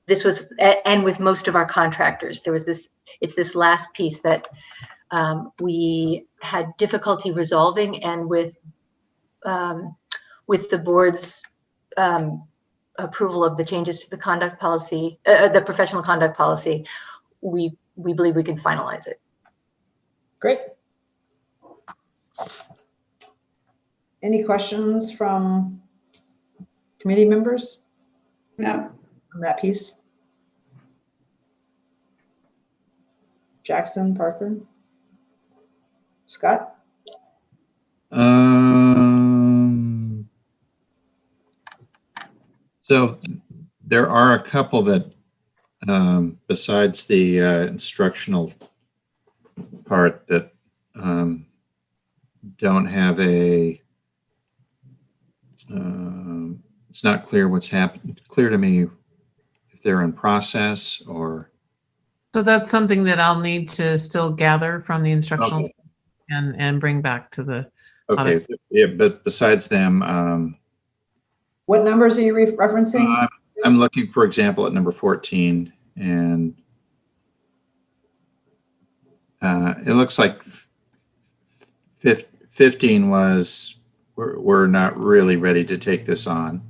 this was, and with most of our contractors, there was this. It's this last piece that we had difficulty resolving, and with the board's approval of the changes to the conduct policy, the professional conduct policy, we believe we can finalize it. Great. Any questions from committee members? No. On that piece? Jackson, Parker, Scott? So there are a couple that, besides the instructional part, that don't have a, it's not clear what's happened. Clear to me if they're in process or. So that's something that I'll need to still gather from the instructional and bring back to the Okay, audit. yeah, but besides them, what numbers are you referencing? I'm looking, for example, at number 14, and it looks like 15 was, we're not really ready to take this on.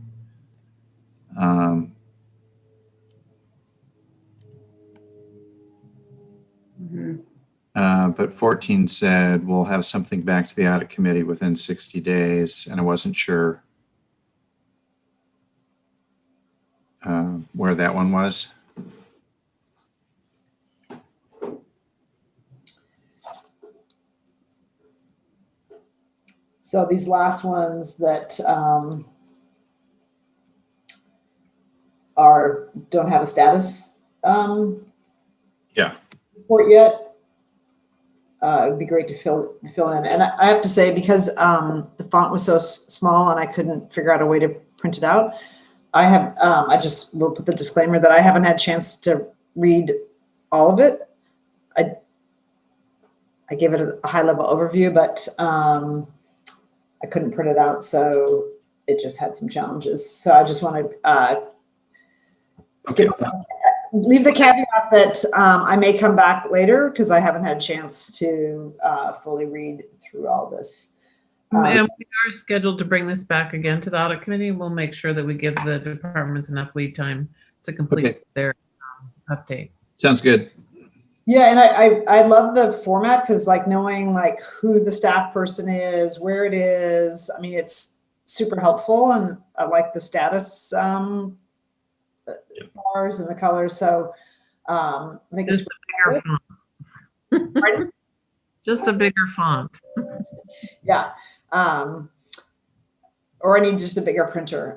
But 14 said we'll have something back to the audit committee within 60 days, and I wasn't sure where that one was. So these last ones that don't have a status report yet. it would be great to fill in. And I have to say, because the font was so small and I couldn't figure out a way to print it out, I just will put the disclaimer that I haven't had a chance to read all of it. I gave it a high level overview, but I couldn't print it out, so it just had some challenges. So I just want to leave the caveat that I may come back later because I haven't had a chance to fully read through all this. And we are scheduled to bring this back again to the audit committee. We'll make sure that we give the departments enough lead time to complete their update. Sounds good. Yeah, and I love the format because like knowing like who the staff person is, where it is. I mean, it's super helpful, and I like the status bars and the colors. So I think just a bigger font. Just a bigger font. Yeah. Or I need just a bigger printer.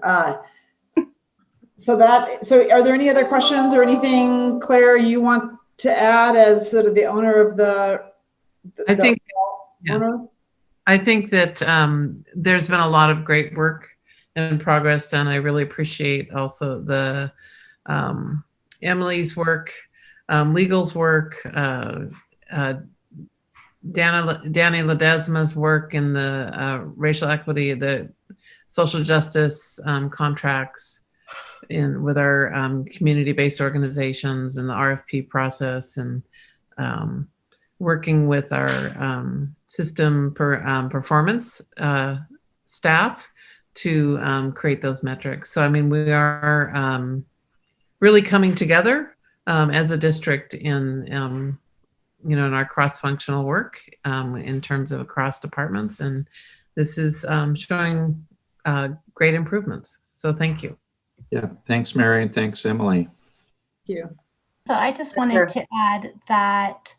So are there any other questions or anything, Claire, you want to add as sort of the owner of I think that there's been a lot of great work and progress done. I really appreciate also the Emily's work, legal's work, Danny Ledesma's work in the racial equity, the social justice contracts with our community-based organizations and the RFP process, and working with our system performance staff to create those metrics. So, I mean, we are really coming together as a district in in our cross-functional work in terms of across departments, and this is showing great improvements. So thank you. Yeah, thanks, Mary, and thanks, Emily. Thank you. So I just wanted to add that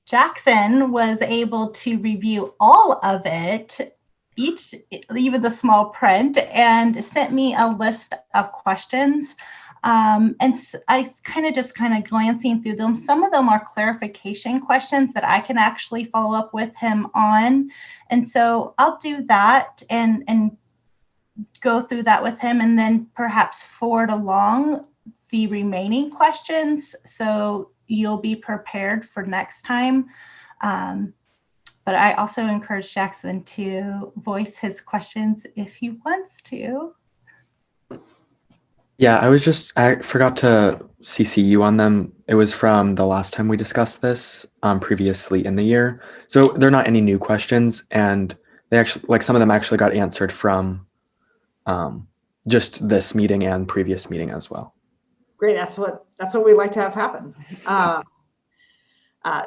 Jackson was able to review all of it, even the small print, and sent me a list of questions. And I kind of glancing through them. Some of them are clarification questions that I can actually follow up with him on. And so I'll do that and go through that with him, and then perhaps forward along the remaining questions so you'll be prepared for next time. But I also encourage Jackson to voice his questions if he wants to. Yeah, I forgot to CC you on them. It was from the last time we discussed this previously in the year. So they're not any new questions, and they actually, like, some of them actually got answered from just this meeting and previous meeting as well. Great, that's what we like to have happen.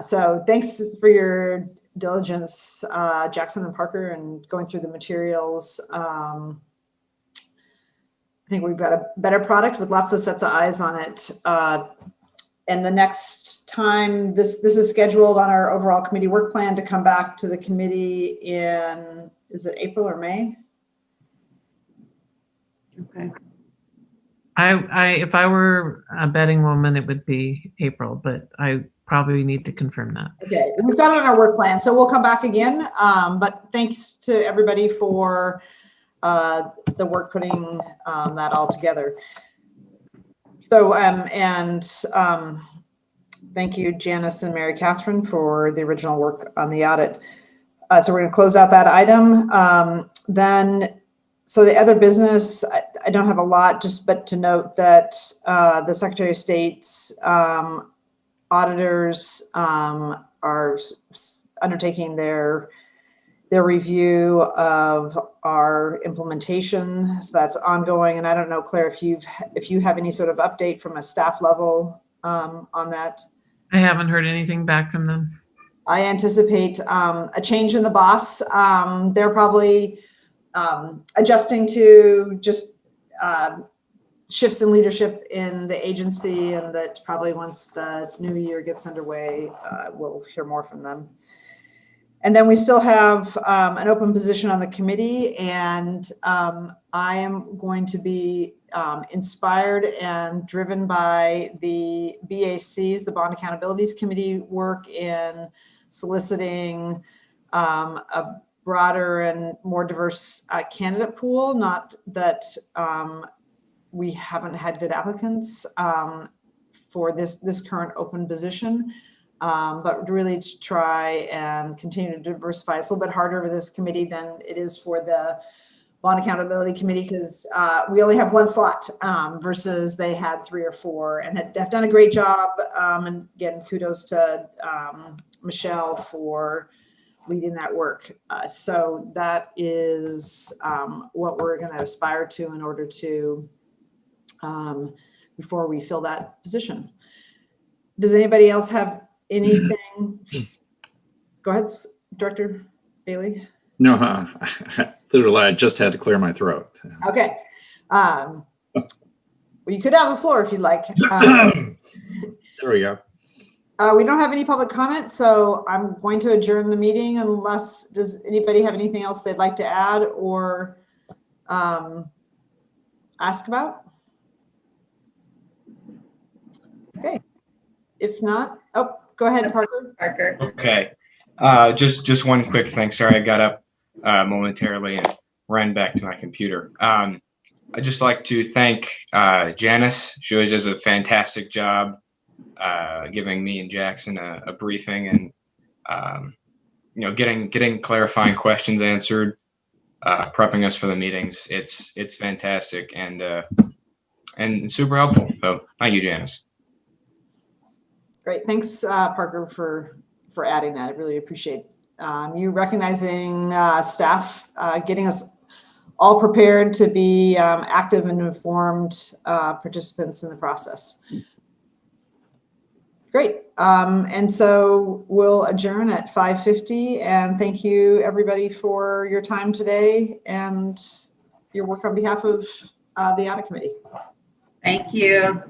So thanks for your diligence, Jackson and Parker, and going through the materials. I think we've got a better product with lots of sets of eyes on it. And the next time this is scheduled on our overall committee work plan to come back to the committee in, is it April or May? Okay. If I were a betting woman, it would be April, but I probably need to confirm that. Okay, we've got it on our work plan, so we'll come back again. But thanks to everybody for the work putting that all together. So, thank you, Janice and Mary Catherine, for the original work on the audit. So we're going to close out that item. So the other business, I don't have a lot, but to note that the Secretary of State's auditors are undertaking their review of our implementation. So that's ongoing. And I don't know, Claire, if you have any sort of update from a staff level on that. I haven't heard anything back from them. I anticipate a change in the boss. They're probably adjusting to just shifts in leadership in the agency, and that probably once the new year gets underway, we'll hear more from them. And then we still have an open position on the committee, and I am going to be inspired and driven by the BAC's, the Bond Accountabilities Committee work in soliciting a broader and more diverse candidate pool. Not that we haven't had good applicants for this current open position, but really to try and continue to diversify. It's a little bit harder for this committee than it is for the Bond Accountability Committee, because we only have one slot versus they had 3 or 4 and have done a great job. And again, kudos to Michelle for leading that work. So that is what we're going to aspire to in order to, before we fill that position. Does anybody else have anything? Go ahead, Director Bailey. No, literally, I just had to clear my throat. Okay. Well, you could have the floor if you'd like. There we go. We don't have any public comment, so I'm going to adjourn the meeting unless, does anybody have anything else they'd like to add or ask about? Okay. If not, oh, go ahead, Parker. Okay. Just one quick thing. Sorry, I got up momentarily and ran back to my computer. I'd just like to thank Janice. She always does a fantastic job giving me and Jackson a briefing and getting clarifying questions answered, prepping us for the meetings. It's fantastic and super helpful. So thank you, Janice. Great, thanks, Parker, for adding that. I really appreciate you recognizing staff, getting us all prepared to be active and informed participants in the process. Great, and so we'll adjourn at 5:50, and thank you everybody for your time today and your work on behalf of the Audit Committee. Thank you.